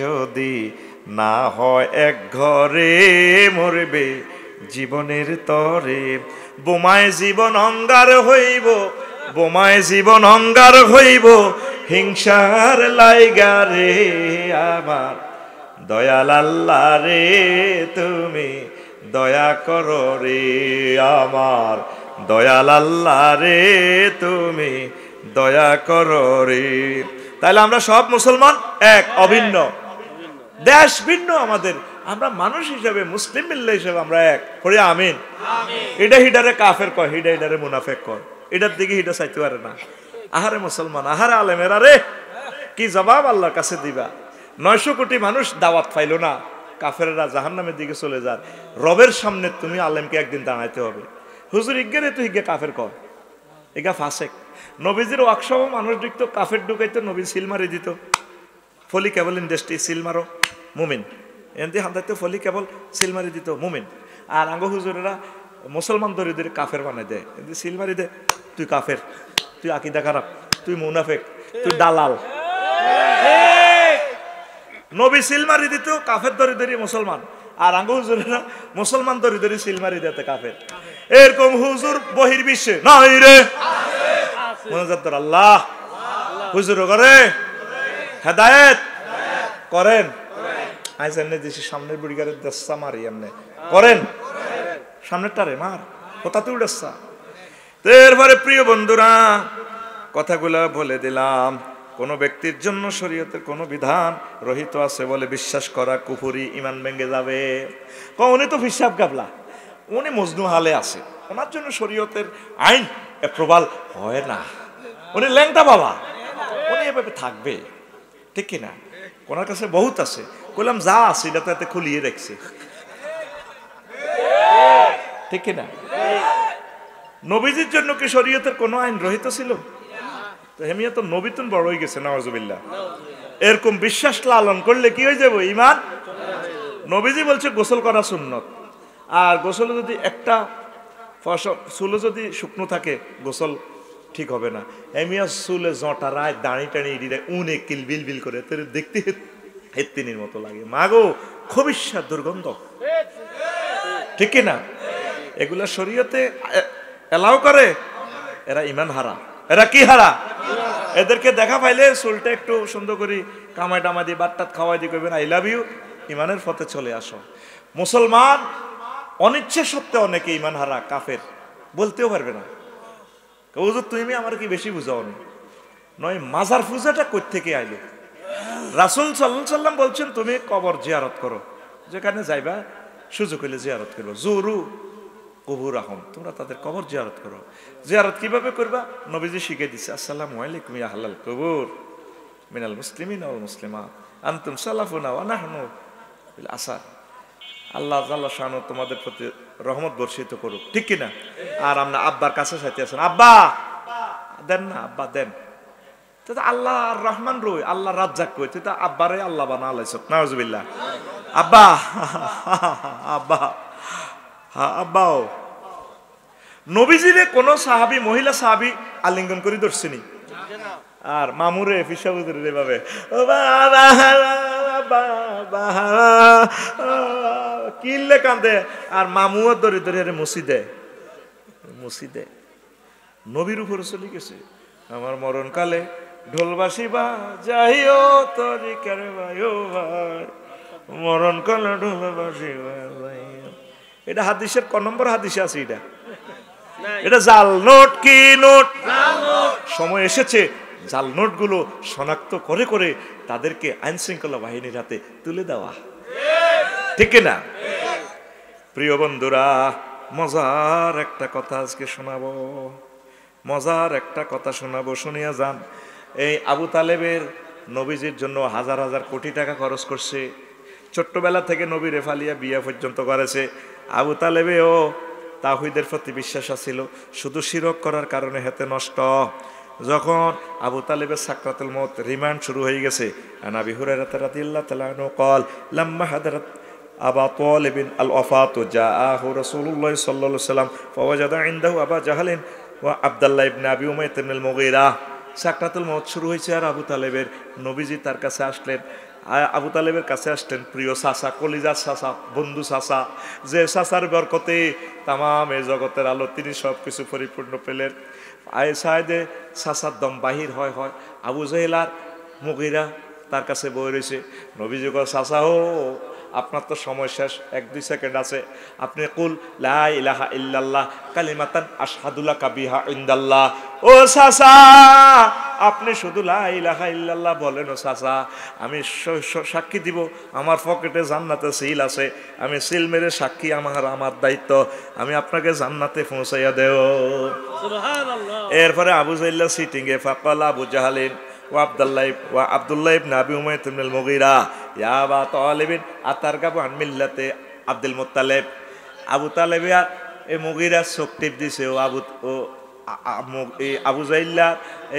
[SPEAKER 1] যদি না হয় এক ঘরে মরবে জীবনের তরে। বোমায় জীবন অঙ্গার হইব, বোমায় জীবন অঙ্গার হইব, হিংসার লাইগা রে আমার দয়াল আল্লাহ রে তুমি দয়া করো রে, আমার দয়াল আল্লাহ রে তুমি দয়া করো রে। তাহলে আমরা সব মুসলমান এক, অভিন্ন, দেশ ভিন্ন আমাদের, আমরা মানুষ হিসাবে মুসলিম মিল্লা হিসাবে আমরা এক করি আমিন। এটা হিডারে কাফের কয়, হিডা হিডারে মুনাফেক কয়, এটার দিকে হিডা চাইতে পারে না। আহারে মুসলমান, আহারে আলেমেরা রে, কি জবাব আল্লাহর কাছে দিবা? 900 কোটি মানুষ দাওয়াত পাইল না, কাফেররা জাহান্নামের দিকে চলে যান। রবের সামনে তুমি আলেমকে একদিন দাঁড়াইতে হবে। হুজুর ইজ্ঞারে তুই ইজ্ঞা কাফের কয়, এগা ফাসেক। নবীজির ওয়াকশপ মানুষ ঢুকতো, কাফের ঢুকাইতো, নবী সিল মারি দিত। ফলি কেবল ইন্ডাস্ট্রি সিল মারো মুমিন, এমনি হান্দাইতো ফলি কেবল সিল মারি দিত মুমিন। আর আঙ্গ হুজুরেরা মুসলমান ধরে ধরে কাফের বানাই দেয়, এমনি সিল মারি দে, তুই কাফের, তুই আকিদা খারাপ, তুই মুনাফেক, তুই দালাল। নবী সিল মারি দিত কাফের ধরে ধরে মুসলমান, আর আঙ্গ হুজুরেরা মুসলমান ধরে ধরে সিল মারি দিতে কাফের। এরকম হুজুর বহির বিশ্বে নাই রে, মুনাজাত আল্লাহ হুজুর করে হেদায়েত করেন। আইস এমনি দেশের সামনের বুড়িগারের দেশা মারি এমনি করেন, সামনেরটারে মার কোথাতে উড়েছা। তো এরপরে প্রিয় বন্ধুরা, কথাগুলা বলে দিলাম। কোন ব্যক্তির জন্য শরীয়তের কোন বিধান রহিত আছে বলে বিশ্বাস করা কুফরি, ইমান ভেঙে যাবে। উনি তো হিসাব গাবলা, উনি মজনু হালে আছে, ওনার জন্য শরীয়তের আইন অ্যাপ্রুভাল হয় না। উনি ল্যাংটা বাবা, উনি এভাবে থাকবে, ঠিক কিনা? ওনার কাছে বহুত আছে, বললাম যা আছে এটা তো এতে খুলিয়ে রাখছে, ঠিক কিনা? নবীজির জন্য কি শরীয়তের কোনো আইন রহিত ছিল? তো হেমিয়া তো নবীতুন বড় হয়ে গেছে, নাউজুবিল্লাহ। এরকম বিশ্বাস লালন করলে কি হয়ে যাবে? ইমান। নবীজি বলছে গোসল করা সুন্নত, আর গোসলে যদি একটা চুলে যদি শুকনো থাকে গোসল ঠিক হবে না। হেমিয়া চুলে জটা রায় দাঁড়ি টাড়ি ইড়ি উনে কিল বিল বিল করে, তোর দেখতে হেত্তিনির মতো লাগে, মাগো খবিষ্যা দুর্গন্ধ, ঠিক কিনা? এগুলা শরীয়তে এলাও করে, এরা ইমান হারা। এরা কি হারা? এদেরকে দেখা পাইলে চুলটা একটু সুন্দর করে কামাই টামাই দিয়ে বাট্টাত খাওয়াই দিয়ে কইবেন আই লাভ ইউ, ইমানের পথে চলে আসো। মুসলমান অনিচ্ছে সত্ত্বেও অনেকে ইমান হারা কাফের, বলতেও পারবে না। হুজুর তুমি আমার কি বেশি বুঝাও নয়, মাজার পূজাটা কই থেকে আইলো? রাসূল সাল্লাল্লাহু আলাইহি সাল্লাম বলছেন তুমি কবর জিয়ারত করো, যেখানে যাইবা সুযোগ হইলে জিয়ারত করো। জুরু কবুর আহম, তোমরা তাদের কবর জিয়ারত করো। জিয়ারত কিভাবে করবা নবীজি শিখিয়ে দিচ্ছে, আসসালামু আলাইকুম ইয়া আহলাল কবুর মিনাল মুসলিমিন ওয়াল মুসলিমাত আনতুম সালাফুনা ওয়া নাহনু বিল আসার। আল্লাহ জাল্লা শানু তোমাদের প্রতি রহমত বর্ষিত করুক, ঠিক কিনা? আর আমরা আব্বার কাছে চাইতে আছেন, আব্বা দেন না, আব্বা দেন। তো আল্লাহ রহমান রই, আল্লাহ রাজ্জাক কই, তুই তো আব্বারে আল্লাহ বানা আলাইছ, নাউজুবিল্লাহ। আব্বা আব্বা আব্বাও নবীজিরে কোন সাহাবী, মহিলা সাহাবী আলিঙ্গন করে ধরছেনি। আর মামুরে ফিসাবুদের এভাবে কিনলে কান্দে, আর মামুও দরে দরে মুসি দেয়, মুসি দেয়। নবীর উপরে চলে গেছে, আমার মরণকালে ঢোলবাসী বা যাইও তরিকার ভাইও ভাই, মরণকালে ঢোলবাসী বাজাইও। এটা হাদিসের ক নম্বর হাদিসে আছে? এটা জাল নোট কি নোট? সময় এসেছে জাল নোট গুলো শনাক্ত করে করে তাদেরকে আইন শৃঙ্খলা বাহিনীর হাতে তুলে দেওয়া, ঠিক না? প্রিয় বন্ধুরা, মজার একটা কথা আজকে শোনাবো, মজার একটা কথা শোনাবো, শুনিয়া যান। এই আবু তালেবের নবীজির জন্য হাজার হাজার কোটি টাকা খরচ করছে, ছোট্টবেলা থেকে নবীর ফালিয়া বিয়া পর্যন্ত করেছে। আবু তালেবেও তাওহীদের প্রতি বিশ্বাস ছিল, শুধু শিরক করার কারণে হেতে নষ্ট। যখন আবু তালেবের সাকরাতুল মউত, রিমান্ড শুরু হয়ে গেছে, আবু হুরায়রা রাদিয়াল্লাহু তাআলা আনহু قال لما حضرت أبا طالب الوفاة جاءه رسول الله صلى الله عليه وسلم فوجد عنده أبا جهل وعبد الله بن أبي أمية بن المغيرة। সাকরাতুল মউত শুরু হয়েছে আর আবু তালেবের, নবীজি তার কাছে আসলেন। আবু তালেবের কাছে আসলেন প্রিয় চাচা, কলিজার চাচা, বন্ধু চাচা, যে চাচার বরকতে তামাম এই জগতের আলো, তিনি সব কিছু পরিপূর্ণ পেলেন। সাহেদে চাচার দম বাহির হয় হয়। আবু জেহেল আর মুগীরা তার কাছে বয়ে রয়েছে। নবীজি কয়, চাচা হো আপনার তো সময় শেষ, 1-2 সেকেন্ড আছে, আপনি কুল লা ইলাহা ইল্লাল্লাহ কালিমাতান আশহাদু লাকা বিহা ইনদাল্লাহ। ও চাচা আপনি শুধু লা ইলাহা ইল্লাল্লাহ বলেন। ও চাচা আমি সাক্ষী দিব আমার পকেটে জান্নাতে সিল আছে, আমি সিল মেরে সাক্ষী, আমার দায়িত্ব, আমি আপনাকে জান্নাতে পৌঁছাইয়া দেব।
[SPEAKER 2] সুবহানাল্লাহ।
[SPEAKER 1] এরপরে আবু জাহল সিটিং এ ফাকালা আবু জাহালিন ওয়া আব্দুল্লাহ ইবনে আবি উমাইয়া ইবনে আল মুগীরা ইয়া আবা তালিবিন আতারগাবু আন মিল্লাতে আব্দুল মুত্তালিব। আবু তালেব এই মুগীরা চোখ টিপ দিছে, ও আবু জাইল্লা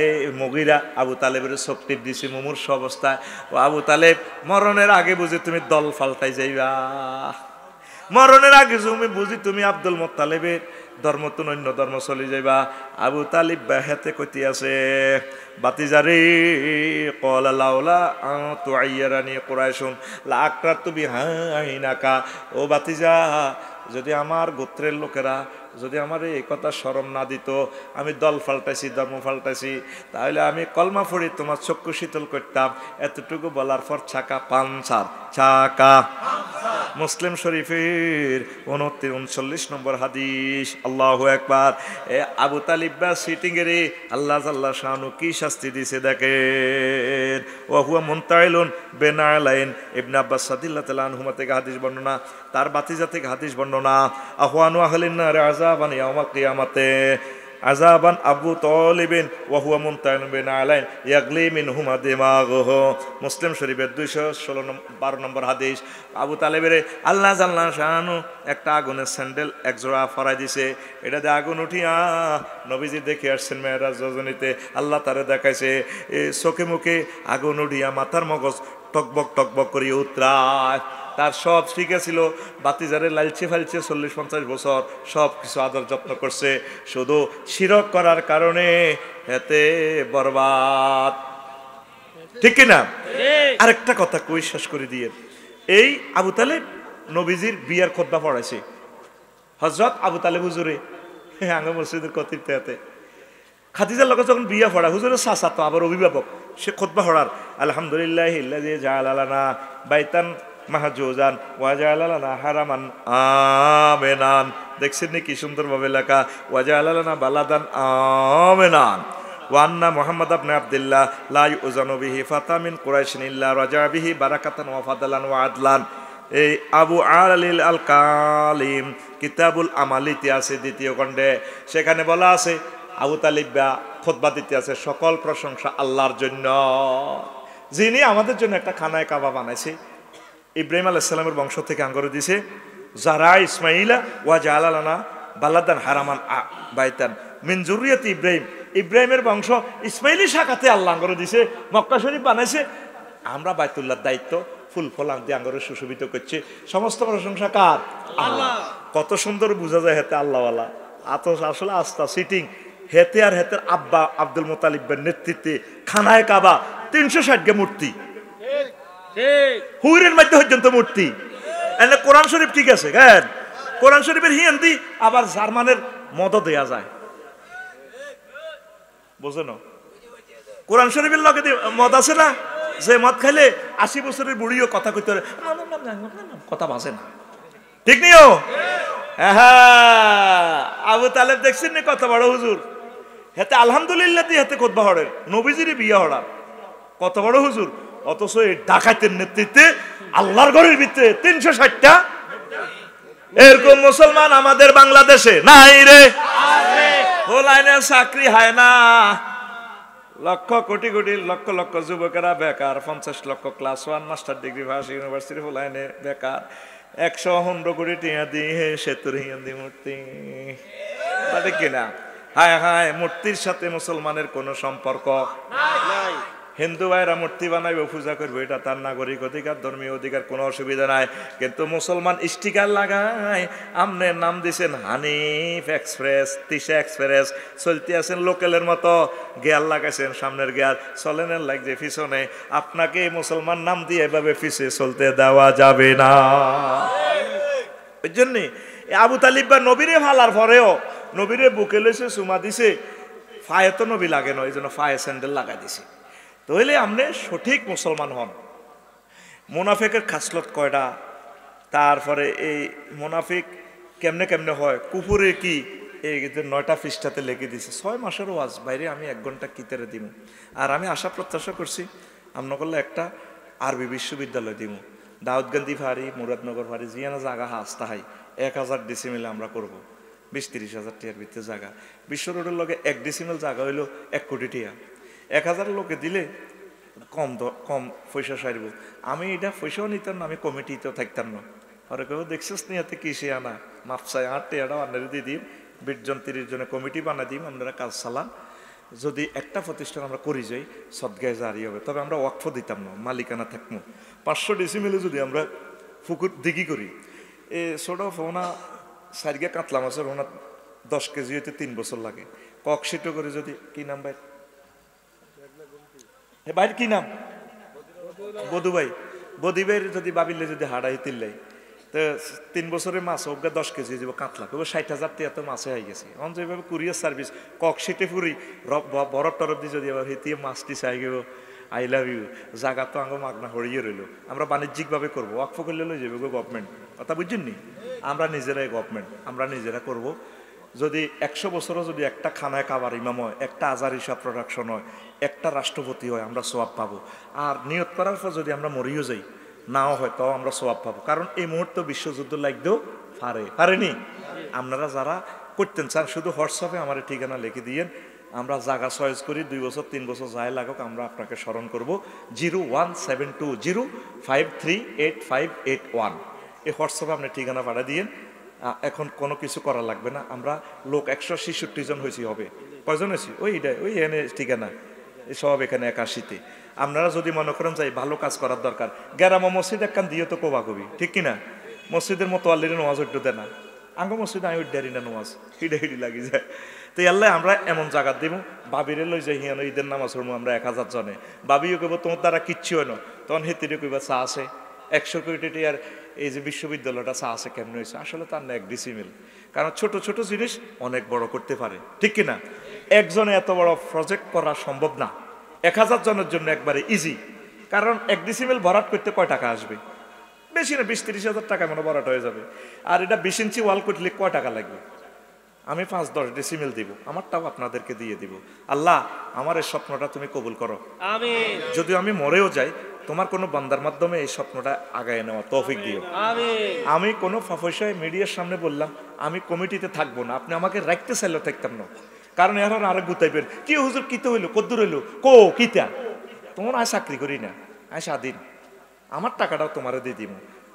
[SPEAKER 1] এই মুগীরা আবু তালেবের চোখ টিপ দিছে মুমূর্ষ অবস্থায়। ও আবু তালেব মরণের আগে বুঝি তুমি দল ফাল্টাই যাইবা, মরণের আগে তুমি বুঝি তুমি আব্দুল মুত্তালিবের ধর্ম তো অন্য ধর্ম চলে যাইবা। আবু তালিব বাহাতে কইতে আছে, বাতিজারে ক্বালা লাউলা তুআইয়ারানি কুরাইশুন লা আকরাতু বিহাইনাকা। ও বাতিজা, যদি আমার গোত্রের লোকেরা যদি আমার এই কথা শরম না দিত, আমি দল ফাল্টাইছি, ধর্ম ফাল্টাইছি, তাহলে আমি কলমা পড়ি তোমার চক্ষু শীতল করতাম। এতটুকু বলার পর ছাকা পাঞ্চার, ছাকা। মুসলিম শরীফের 39 নম্বর হাদিস। আল্লাহু আকবার। এ আবু তালিব বা সিটিং এর আল্লাহ জাল্লা শানু কি শাস্তি দিয়েছে দেখেন। ওয়া হুয়া মুনতাইলুন বেনালাইন। ইবনে আব্বাস রাদিয়াল্লাহু তাআলা আনহুমা থেকে হাদিস বর্ণনা, তার বাতিজা থেকে হাদিস বর্ণনা। আহওয়ানু আহলিন নার আযাবান ইয়াউমাল কিয়ামাতে আযাবান আবু তালিবিন ওয়া হুয়া মুনতাইলুন বেনালাইন ইয়াগলি মিনহুমা দিমাগুহু। মুসলিম শরীফের 212 নম্বর হাদিস। আবু তালেবের আল্লাহ জাল্লা শানু একটা আগুনের স্যান্ডেল এক জোড়া ফরাই দিছে, এটা দিয়ে আগুন উঠিয়া নবীজি দেখে আসছেন মেরাজ রজনীতে, আল্লাহ তারে দেখাইছে চোখে মুখে আগুন উঠিয়া মাথার মগজ টকবক টকবক করিয়া উতরায়। তার সব শিখেছিল, বাতিজারে লালচে ফালছে 40-50 বছর, সব কিছু আদর যত্ন করছে, শুধু শিরক করার কারণে এতে বরবাদ, ঠিক কিনা? আরেকটা কথা কই শেষ করে দিয়ে, এই আবু তালেব নবীজির বিয়ার খুতবা পড়াইছে হযরত আবু তালেব হুজুরে আঙ্গ মসজিদের কর্তৃত্বে। খাদিজার লগে যখন বিয়া পড়া হুজুরের চাচা তো আবার অভিভাবক, সে খুতবা পড়ার আলহামদুলিল্লাহ ইল্লাযী জাআলা লানা বাইতান মাহজুজান ওয়া জাআলা লানা হারামান আমিনান। দেখছেন নি কি সুন্দরভাবে লেখা, ওয়া জাআলা লানা বালাদান আমিনান ওয়া আন্না মুহাম্মদ ইবনে আব্দুল্লাহ লা ইউযানু বিহি ফাতা মিন কুরাইশিন ইল্লা রাজা বিহি বারাকাতান ওয়া ফাদলান ওয়া আদলান। এই আবু আলিল আল কালিম কিতাবুল আমালিতে আছে দ্বিতীয় খণ্ডে, সেখানে বলা আছে আবু তালিব খুতবা দিতে আছে, সকল প্রশংসা আল্লাহর জন্য, যিনি আমাদের জন্য একটা খানায় কাবা বানাইছে, ইব্রাহিম আলাইহিস সালামের বংশ থেকে আঙ্গরে দিছে, যারা ইসমাইলা ওয়া জাআলা লানা বালাদান হারামান বাইতান মিন যুররিয়াতি ইব্রাহিম, ইব্রাহিমের বংশ ইসমাইলি শাখাতে আল্লাহ আঙ্গরে দিছে, মক্কা শরীফ বানাইছে। আমরা বাইতুল্লাহর দায়িত্ব ফুল ফলাং দিয়ে আঙ্গরে সুশোভিত করছে। সমস্ত প্রশংসা কার? আল্লাহ। কত সুন্দর বোঝা যায় হেতে আল্লাহওয়ালা। আসলে আস্থা সিটিং হেতে আর হেতের আব্বা আব্দুল মুতালিবের নেতৃত্বে খানায় কাবা 360 মূর্তি, হুইরের মধ্যে পর্যন্ত মূর্তি। এনে কোরআন শরীফ ঠিক আছে, হ্যাঁ কোরআন শরীফের হিন্দি আবার জার্মানের মদও দেয়া যায়, বুঝেন? কোরআন শরীফের লগে মদ আছে না, যে মদ খাইলে 80 বছরের বুড়িও কথা কইতে পারে, কথা বাজে না, ঠিক নিও। আবু তালেব দেখছেন নি কত বড় হুজুর, হেতে আলহামদুলিল্লাহ দিয়ে হেতে খুতবা হড়ের, নবীজির বিয়া হড়ার, কত বড় হুজুর। অথচ এই ডাকাতের নেতৃত্বে আল্লাহর ঘরের ভিতরে 360টা এরকম মুসলমান আমাদের বাংলাদেশে নাই রে। ও লাইনে চাকরি হয় না, লক্ষ কোটি কোটি লক্ষ লক্ষ যুবকেরা বেকার, 50 লক্ষ class 1 master degree pass university লাইনে বেকার, 115 কোটি টিয়া দিয়ে সেতুর হিন্দি মূর্তি তাদের কিনা। হায় হায়, মূর্তির সাথে মুসলমানের কোনো সম্পর্ক নাই। হিন্দু ভাইরা মূর্তি বানাইবে, পূজা করবে, এটা তার নাগরিক অধিকার, ধর্মীয় অধিকার, কোনো অসুবিধা নাই। কিন্তু মুসলমান স্টিকার লাগায়, আমনে নাম দিছেন হানিফ এক্সপ্রেস, তিশা এক্সপ্রেস, চলতে আছেন লোকালের মতো, গিয়ার লাগাইছেন সামনের গিয়ার, চলেনের লাগছে পিছনে। আপনাকে মুসলমান নাম দিয়ে এভাবে পিছে চলতে দেওয়া যাবে না। ওই জন্যে আবু তালিব বা নবীরে ভালার পরেও নবীরে বুকে লইছে, চুমা দিছে, ফায়ে তো নবী লাগে না, এই জন্য ফায়ে স্যান্ডেল লাগাই দিছে। তাহলে আপনি সঠিক মুসলমান হন। মুনাফিকের খাসলত কয়টা, তারপরে এই মুনাফিক কেমনে কেমনে হয়, কুফুরে কি, এই 9টা পৃষ্ঠাতে লিখে দিছে। 6 মাসের ওয়াজ বাইরে আমি 1 ঘন্টা কিতারে দিব। আর আমি আশা প্রত্যাশা করছি আমরা করলে একটা আরবি বিশ্ববিদ্যালয় দিব, দাউদকান্দি ফারি, মুরাদনগর ফারি, জিয়ানা জায়গা হাস্তা হাই 1000 ডিসিমেলে আমরা করব, 20-30 হাজার টিয়ার ভিতরে জায়গা। বিশ্ব রোডের লগে 1 ডিসিমেল জায়গা হইলো 1 কোটি টিয়া। 1000 লোকে দিলে কম পয়সা সারব। আমি এটা পয়সাও নিতাম না, আমি কমিটিতেও থাকতাম না। পরে কেউ দেখছিস নি এতে কিসে আনা মাপসায় 8 টিয়াটাও আপনারা দিয়ে দিন, 20 জন 30 জনের কমিটি বানা দিন, আপনারা কাজ চালান। যদি একটা প্রতিষ্ঠান আমরা করি যাই সদগায় জারি হবে। তবে আমরা ওয়াকফ দিতাম না, মালিকানা থাকবো। 500 ডিসিমেলে যদি আমরা পুকুর দিঘি করি, এ ছোট ফোনা সারিগা কাতলা মাছের ওনা 10 কেজি হইতে 3 বছর লাগে। ককশিটো করে যদি, কি নাম ভাই, ভাইয়ের কি নাম, বধু ভাই, বধু ভাইয়ের যদি বাবিলে যদি হাড়াই তিল্লাই, তো 3 বছরের মাছ হোক 10 কেজি যাব কাতলা, 60,000 টাকা তো মাছে হয়ে গেছে। এখন যেভাবে কুরিয়ার সার্ভিস ককশিটে ফুরি বরফ টরফ দিয়ে যদি আবার হিতিয়ে মাছটি চাই গেব, আই লাভ ইউ, জায়গা তো আঙ্গ মাগনা হরিয়ে রইল। আমরা বাণিজ্যিকভাবে করবো, ওয়াকফ করলে লই যাবে গভর্নমেন্ট, কথা বুঝছেন নি? আমরা নিজেরাই গভর্নমেন্ট, আমরা নিজেরা করব। যদি 100 বছরও যদি একটা খানায় কাবার ইমাম হয়, একটা আজার হিসাব প্রোডাকশন হয়, একটা রাষ্ট্রপতি হয়, আমরা সোয়াব পাবো। আর নিয়ত করার পর যদি আমরা মরিও যাই, নাও হয়, তাও আমরা সোয়াব পাবো। কারণ এই মুহূর্তে বিশ্বযুদ্ধ লাগতেও পারেনি। আপনারা যারা করতেন চান শুধু হোয়াটসঅ্যাপে আমার ঠিকানা লিখে দিয়েন, আমরা জায়গা চয়েস করি, 2 বছর 3 বছর যাই লাগুক আমরা আপনাকে স্মরণ করব। 01720538581 এই হোয়াটসঅ্যাপে আপনি ঠিকানা পাঠা দিয়েন। এখন কোনো কিছু করা লাগবে না। আমরা লোক 166 জন হয়েছি, হবে কয়জন হয়েছি, ওই এনে ঠিকানা সব এখানে 81তে। আপনারা যদি মনে করেন যাই ভালো কাজ করার দরকার, গ্যারামা মসজিদ একখান দিয়ে তো কোবা কবি, ঠিক কিনা? মসজিদের মতো আল্লির নোয়াজ উঠতে দেয় না, আঙ্গ মসজিদে আমি উঠি না নোয়াজ, হিডি লাগি যায়। তো আল্লাহ আমরা এমন জায়গা দিব, বাবিরে লই যাই হিয়ানো ঈদের নামাজ পড়বো আমরা 1000 জনে। বাবিও কইব তোমার দ্বারা কিচ্ছু হয় না, তখন হেতিরে কইবা চা আছে 100 কোটি টাকার এই যে বিশ্ববিদ্যালয়টা চা আছে কেমন হয়েছে? আসলে তার না 1 ডিসিমেল। কারণ ছোট ছোট জিনিস অনেক বড় করতে পারে, ঠিক কিনা? একজনে এত বড় প্রজেক্ট করা সম্ভব না। 1000 জনের জন্য একবারে ইজি। কারণ 1 ডিসিমেল ভরাট করতে কয় টাকা আসবে? বেশি না, 20-30 হাজার টাকা মনে ভরাট হয়ে যাবে। আর এটা 20 ইঞ্চি ওয়াল করলে কয় টাকা লাগবে? আমি 5-10 ডিসিমেল দিব, আমারটাও আপনাদেরকে দিয়ে দিব। আল্লাহ, আমার এই স্বপ্নটা তুমি কবুল করো,
[SPEAKER 2] আমিন।
[SPEAKER 1] যদিও আমি মরেও যাই, তোমার কোনো বান্দার মাধ্যমে এই স্বপ্নটা আগায় নেওয়া তৌফিক দিও।
[SPEAKER 2] আমিন।
[SPEAKER 1] আমি কোনো ফাফসায় মিডিয়ার সামনে বললাম আমি কমিটিতে থাকবো না, আপনি আমাকে রাখতে চাইলেও থাকতাম না। কারণ এখন আরেক গুতাইবেন, কি হুজুর কিতে হইলো, কদ্দুর হইলো, কো কিতা, তোমার আয় চাকরি করি না, আয় স্বাধীন, আমার টাকাটাও তোমারে দিয়ে দিব।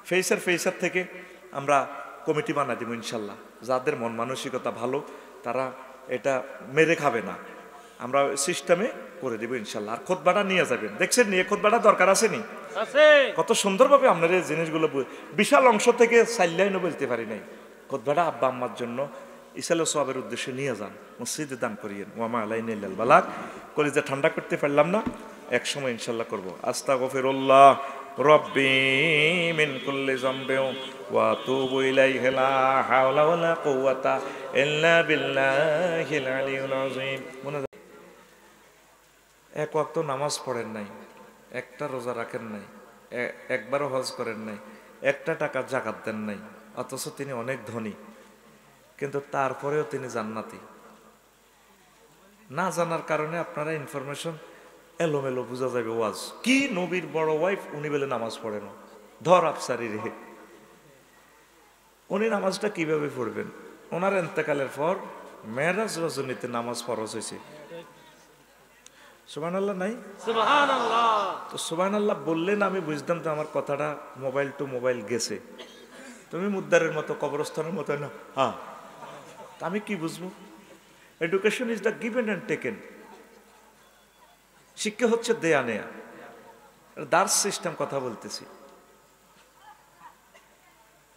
[SPEAKER 1] ফেসার থেকে আমরা কমিটি বানা দিব ইনশাল্লাহ। যাদের মন মানসিকতা ভালো তারা এটা মেরে খাবে না, আমরা সিস্টেমে করে দিব ইনশাল্লাহ। আর খোদবাটা নিয়ে যাবেন, দেখছেন নিয়ে খোদবাটা দরকার আছে নি? কত সুন্দরভাবে আপনার এই জিনিসগুলো বিশাল অংশ থেকে চাইলেও বলতে পারি নাই। খোদবাটা আব্বা আম্মার জন্য ইসালে সবের উদ্দেশ্যে নিয়ে যান, মসজিদে দান করিয়েন। ওয়ামা আলাইনা ইল্লাল বালাগ। কলিজা ঠান্ডা করতে পারলাম না, এক সময় ইনশাল্লাহ করবো। আস্তাগফিরুল্লাহ রব্বি মিন কুল্লি যামবিন ওয়া আতুবু ইলাইহি লা হাওলা ওয়ালা কুওয়াতা ইল্লা বিল্লাহিল আলিয়্যিল আযীম। এক ওয়াক্ত নামাজ পড়েন নাই, একটা রোজা রাখেন নাই, একবারও হজ করেন নাই, একটা টাকা যাকাত দেন নাই, অথচ তিনি অনেক ধনী, কিন্তু তারপরেও তিনি জান্নাতি। না জানার কারণে আপনারা ইনফরমেশন এলোমেলো বোঝা যাবে। ওয়াজ কি নবীর বড় ওয়াইফ, উনি বলে নামাজ পড়েন, ধর আফসারি রে। উনি নামাজটা কিভাবে পড়বেন? ওনার এন্তেকালের পর মেরাজ রজনীতে নামাজ ফরজ হয়েছে। সুবহানাল্লাহ নাই?
[SPEAKER 2] সুবহানাল্লাহ।
[SPEAKER 1] তো সুবহানাল্লাহ বললেন আমি বুঝতাম তো আমার কথাটা মোবাইল টু মোবাইল গেছে। তুমি মুদ্দারের মতো কবরস্থানের মতো না, হ্যাঁ, আমি কি বুঝবো? Education is the given and taken. শিক্ষা হচ্ছে দেয়া নেয়া, দার্স সিস্টেম কথা বলতেছি।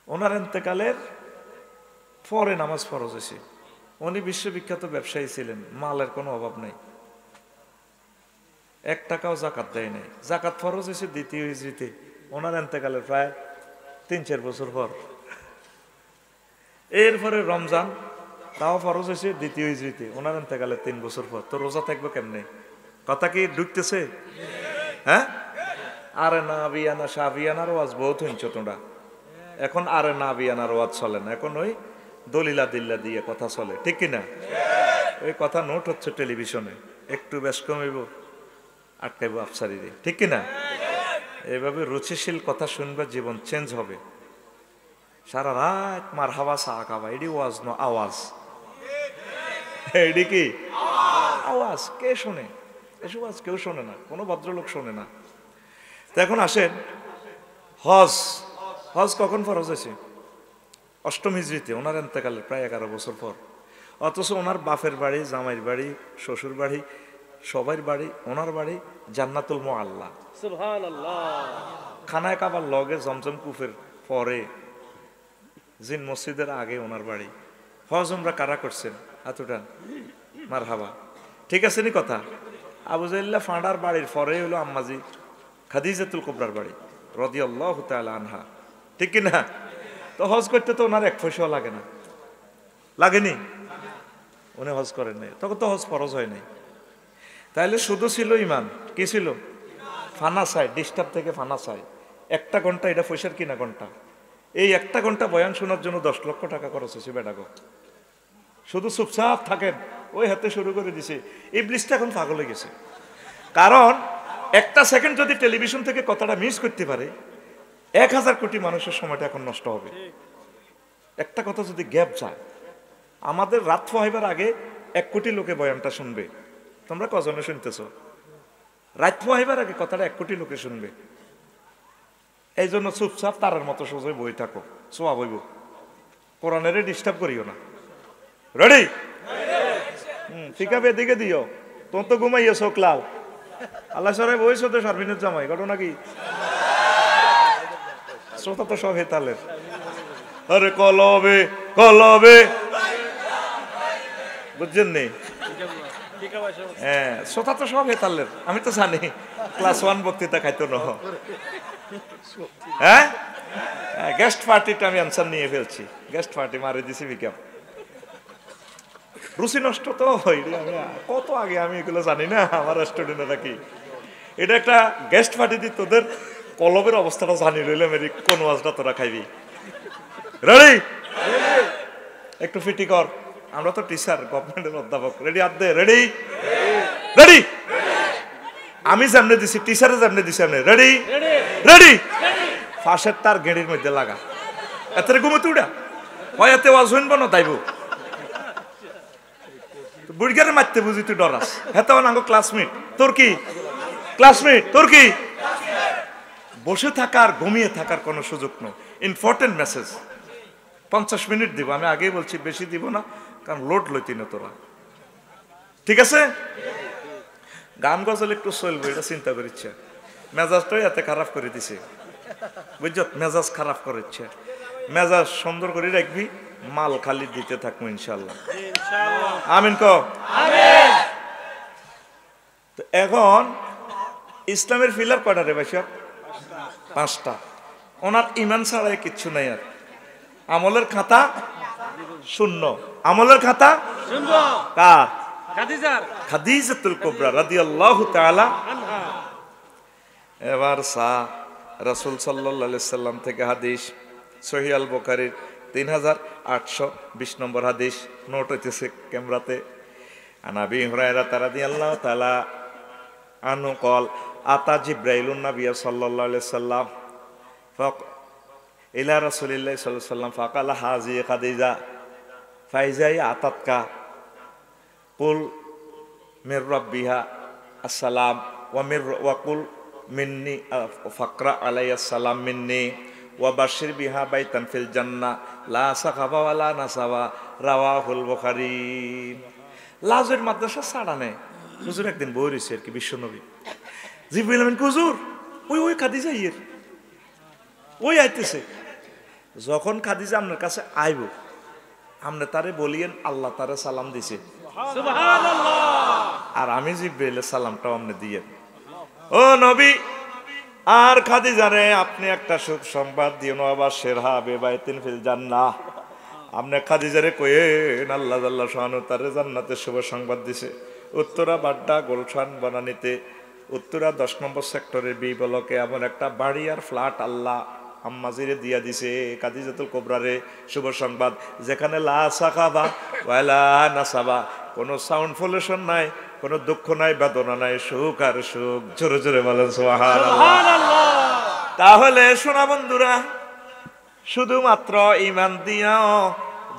[SPEAKER 1] ওনার এন্তেকালের পরে নামাজ ফরজ হয়েছে। উনি বিশ্ববিখ্যাত ব্যবসায়ী ছিলেন, মালের কোনো অভাব নাই, 1 টাকাও জাকাত দেয় নাই। জাকাত ফরজ হয়েছে 2য় হিজরিতে, ওনার এন্তেকালের প্রায় 3-4 বছর পর। এরপরে রমজান, তাও ফরজ হয়েছে 2য় হিজরিতে, ওনার এন্তেকালের 3 বছর পর। তো রোজা থাকবো কেমনে? কথা কি ঢুকতেছে? হ্যাঁ, আরে না বিয়ানা শাহ বিয়ানার ওয়াজ বহুত হইছ তোমরা। এখন আরে না বিয়ানার ওয়াজ চলে না, এখন ওই দলিলা দিল্লা দিয়ে কথা চলে, ঠিক কিনা? ওই কথা নোট হচ্ছে টেলিভিশনে, একটু বেশ কমাইব আটকাইব আফসারিরে, ঠিক কিনা? এইভাবে রুচিশীল কথা শুনবে, জীবন চেঞ্জ হবে। সারা রাত মার হাওয়া চা খাওয়া, এডি ওয়াজ ন আওয়াজ, এডি কি আওয়াজ? কে শোনে এসব? আজ কেউ শোনে না, কোনো ভদ্রলোক শোনে না। তো এখন আসেন, হজ কখন ফরজ হয়েছে? 8ম হিজরিতে, ওনার এন্তেকালের প্রায় 11 বছর পর। অথচ ওনার বাপের বাড়ি, জামাইয়ের বাড়ি, শ্বশুর বাড়ি, সবার বাড়ি, ওনার বাড়ি জান্নাতুল মুআল্লা,
[SPEAKER 2] সুবহানাল্লাহ।
[SPEAKER 1] খানায় কাবার লগে, জমজম কুফের পরে, জিন মসজিদের আগে ওনার বাড়ি। হজ উমরা কারা করছেন? হাত উঠান, মারহাবা। ঠিক আছে নি কথা? আবু জাইল্লাহ ফাঁড়ার বাড়ির পরে হলো আম্মাজি খাদিজাতুল কুবরার বাড়ি রাদিয়াল্লাহু তাআলা আনহা, ঠিক কি না? তো হজ করতে তো ওনার 1 পয়সাও লাগে না, লাগেনি? উনি হজ করেন নাই, তখন তো হজ ফরজ হয় নাই। তাইলে শুধু ছিল ইমান, কি ছিল? ফানা চাই, ডিস্টার্ব থেকে ফানা চাই। 1টা ঘন্টা, এটা পয়সার কিনা ঘন্টা। এই 1টা ঘন্টা বয়ান শোনার জন্য 10 লক্ষ টাকা খরচ হয়েছে বেটাগো। শুধু চুপচাপ থাকেন, ওই হাতে শুরু করে দিছে। ইবলিসটা এখন পাগল হয়ে গেছে, কারণ 1টা সেকেন্ড যদি টেলিভিশন থেকে কথাটা মিস করতে পারে, 1000 কোটি মানুষের সময়টা এখন নষ্ট হবে। একটা কথা যদি গ্যাপ যায়, আমাদের রাত হইবার আগে 1 কোটি লোকে বয়ানটা শুনবে। তোমরা কজনে শুনতেছ? রাত হইবার আগে কথাটা 1 কোটি লোকে শুনবে। এই জন্য চুপচাপ তারের মতো সোজা বই থাকো, সোয়া বইব, কোরআনের ডিস্টার্ব করিও না। রেডি? ঠিক আছে, এদিকে দিও। তোর তো ঘুমাইয়া চোখ লাল। আল্লাহ সরাই বইছো তো সার্বিনের জামাই, ঘটনা কি? শ্রোতা তো সব হেতালের। আরে কলবে কলবে, বুঝছেন নি? হ্যাঁ, শ্রোতা তো সব হেতালের, আমি তো জানি। ক্লাস 1 বক্তৃতা খাইতো না। হ্যাঁ, গেস্ট পার্টিটা আমি আনসার নিয়ে ফেলছি। গেস্ট পার্টি মারে দিছি বিজ্ঞাপ। রুচি নষ্ট তো কত আগে আমি এগুলো জানি না, আমার স্টুডেন্টরা কি এটা একটা গেস্ট পার্টি দি তোদের কলবের অবস্থাটা জানি রইলে মেরি কোন ওয়াজটা তোরা খাইবি। রেডি? একটু ফিটি কর, আমরা তো টিচার, গভর্নমেন্টের অধ্যাপক। রেডি? হাত দে। রেডি? রেডি? আমি যেমনে দিছি টিচারে যেমনে দিছি আপনি রেডি? রেডি? ফাঁসের তার গেড়ির মধ্যে লাগা, এত ঘুমোতে উড়া হয়, এতে ওয়াজ হইনব না তাইব বুড়িগারে মারতে বুঝি তুই ডরাস। হ্যাঁ তো নাঙ্গো ক্লাসমেট, তোর কি ক্লাসমেট, তোর কি? বসে থাকার ঘুমিয়ে থাকার কোনো সুযোগ নেই। ইম্পর্টেন্ট মেসেজ 50 মিনিট দিব, আমি আগেই বলছি বেশি দিব না, কারণ লোড লইতি না তোরা, ঠিক আছে? গান গজল একটু চলবে এটা চিন্তা করিচ্ছে, মেজাজটাই এত খারাপ করে দিছে বুঝছ, মেজাজ খারাপ করেছে। মেজাজ সুন্দর করে রাখবি, মাল খালি দিতে থাকবো ইনশাল্লাহ। আমিন ক। তো এখন ইসলামের ফিলার কয়টা রে ভাই? 5টা। ওনার ইমান ছাড়াই কিচ্ছু নাই, আর আমলের খাতা শূন্য। আমলের খাতা কার? খাদিজাতুল কুবরা রাদিয়াল্লাহু তাআলা আনহা। এবার রাসূল সাল্লাল্লাহু আলাইহি সাল্লাম থেকে হাদিস, সহিহ আল বুখারীর 3820 নম্বর হাদিস, নোট হইতেছে ক্যামেরাতে। আনাবি হুরায়রা রাদিয়াল্লাহু তাআলা আনহু قال আতা জিবরাইলুন নবী সাল্লাল্লাহু আলাইহি সাল্লাম ইলা রাসূলিল্লাহি সাল্লাল্লাহু আলাইহি সাল্লাম ফাকালা হাজি খাদিজা ফাইজাই আতাতকা কুল মির রাব্বিহা আসসালাম ওয়া কুল মিন্নি ফাকরা আলাইয়া সালাম মিন্নি ওয়া বাশির বিহা বাইতান ফিল জান্নাহ লা সাখাবা ওয়া লা নাসাবা, রাওয়াহুল বুখারী। লাজের মাদ্রাসা ছাড়া নেই হুজুর একদিন বই রয়েছে আর কি, বিশ্বনবী জিবরিল আমিন হুজুর ওই খাদিজা ইয়ের ওই আইতেছে। যখন খাদিজা আপনার কাছে আইব, আপনি তারে বলিয়েন আল্লাহ তারে সালাম দিছে, আর আমি জিবরিলের সালামটাও আপনি দিয়েন। ও নবী আর খাদিজারে আপনি একটা সুখ সংবাদ দিয়েন, আবার শেরহা বেবাইতিন ফিল জান্নাহ। আপনি খাদিজারে কইেন আল্লাহ আল্লাহ সুবহানাহু তারে জান্নাতের শুভ সংবাদ দিছে। উত্তরা বাড্ডা গুলশান বনানীতে উত্তরা 10 নম্বর সেক্টরের বি ব্লকে এমন একটা বাড়ি আর ফ্ল্যাট আল্লাহ আম্মাজিরে দিয়া দিছে খাদিজাতুল কুবরারে শুভ সংবাদ, যেখানে লা সাখাবা ওয়ালা নাসাবা, কোনো সাউন্ড পলিউশন নাই, কোনো দুঃখ নাই, বেদনা নাই, সুখ আর সুখ। জোরে জোরে বলেন সুবহানাল্লাহ। তাহলে শোনা বন্ধুরা, শুধুমাত্র ঈমান দিয়াও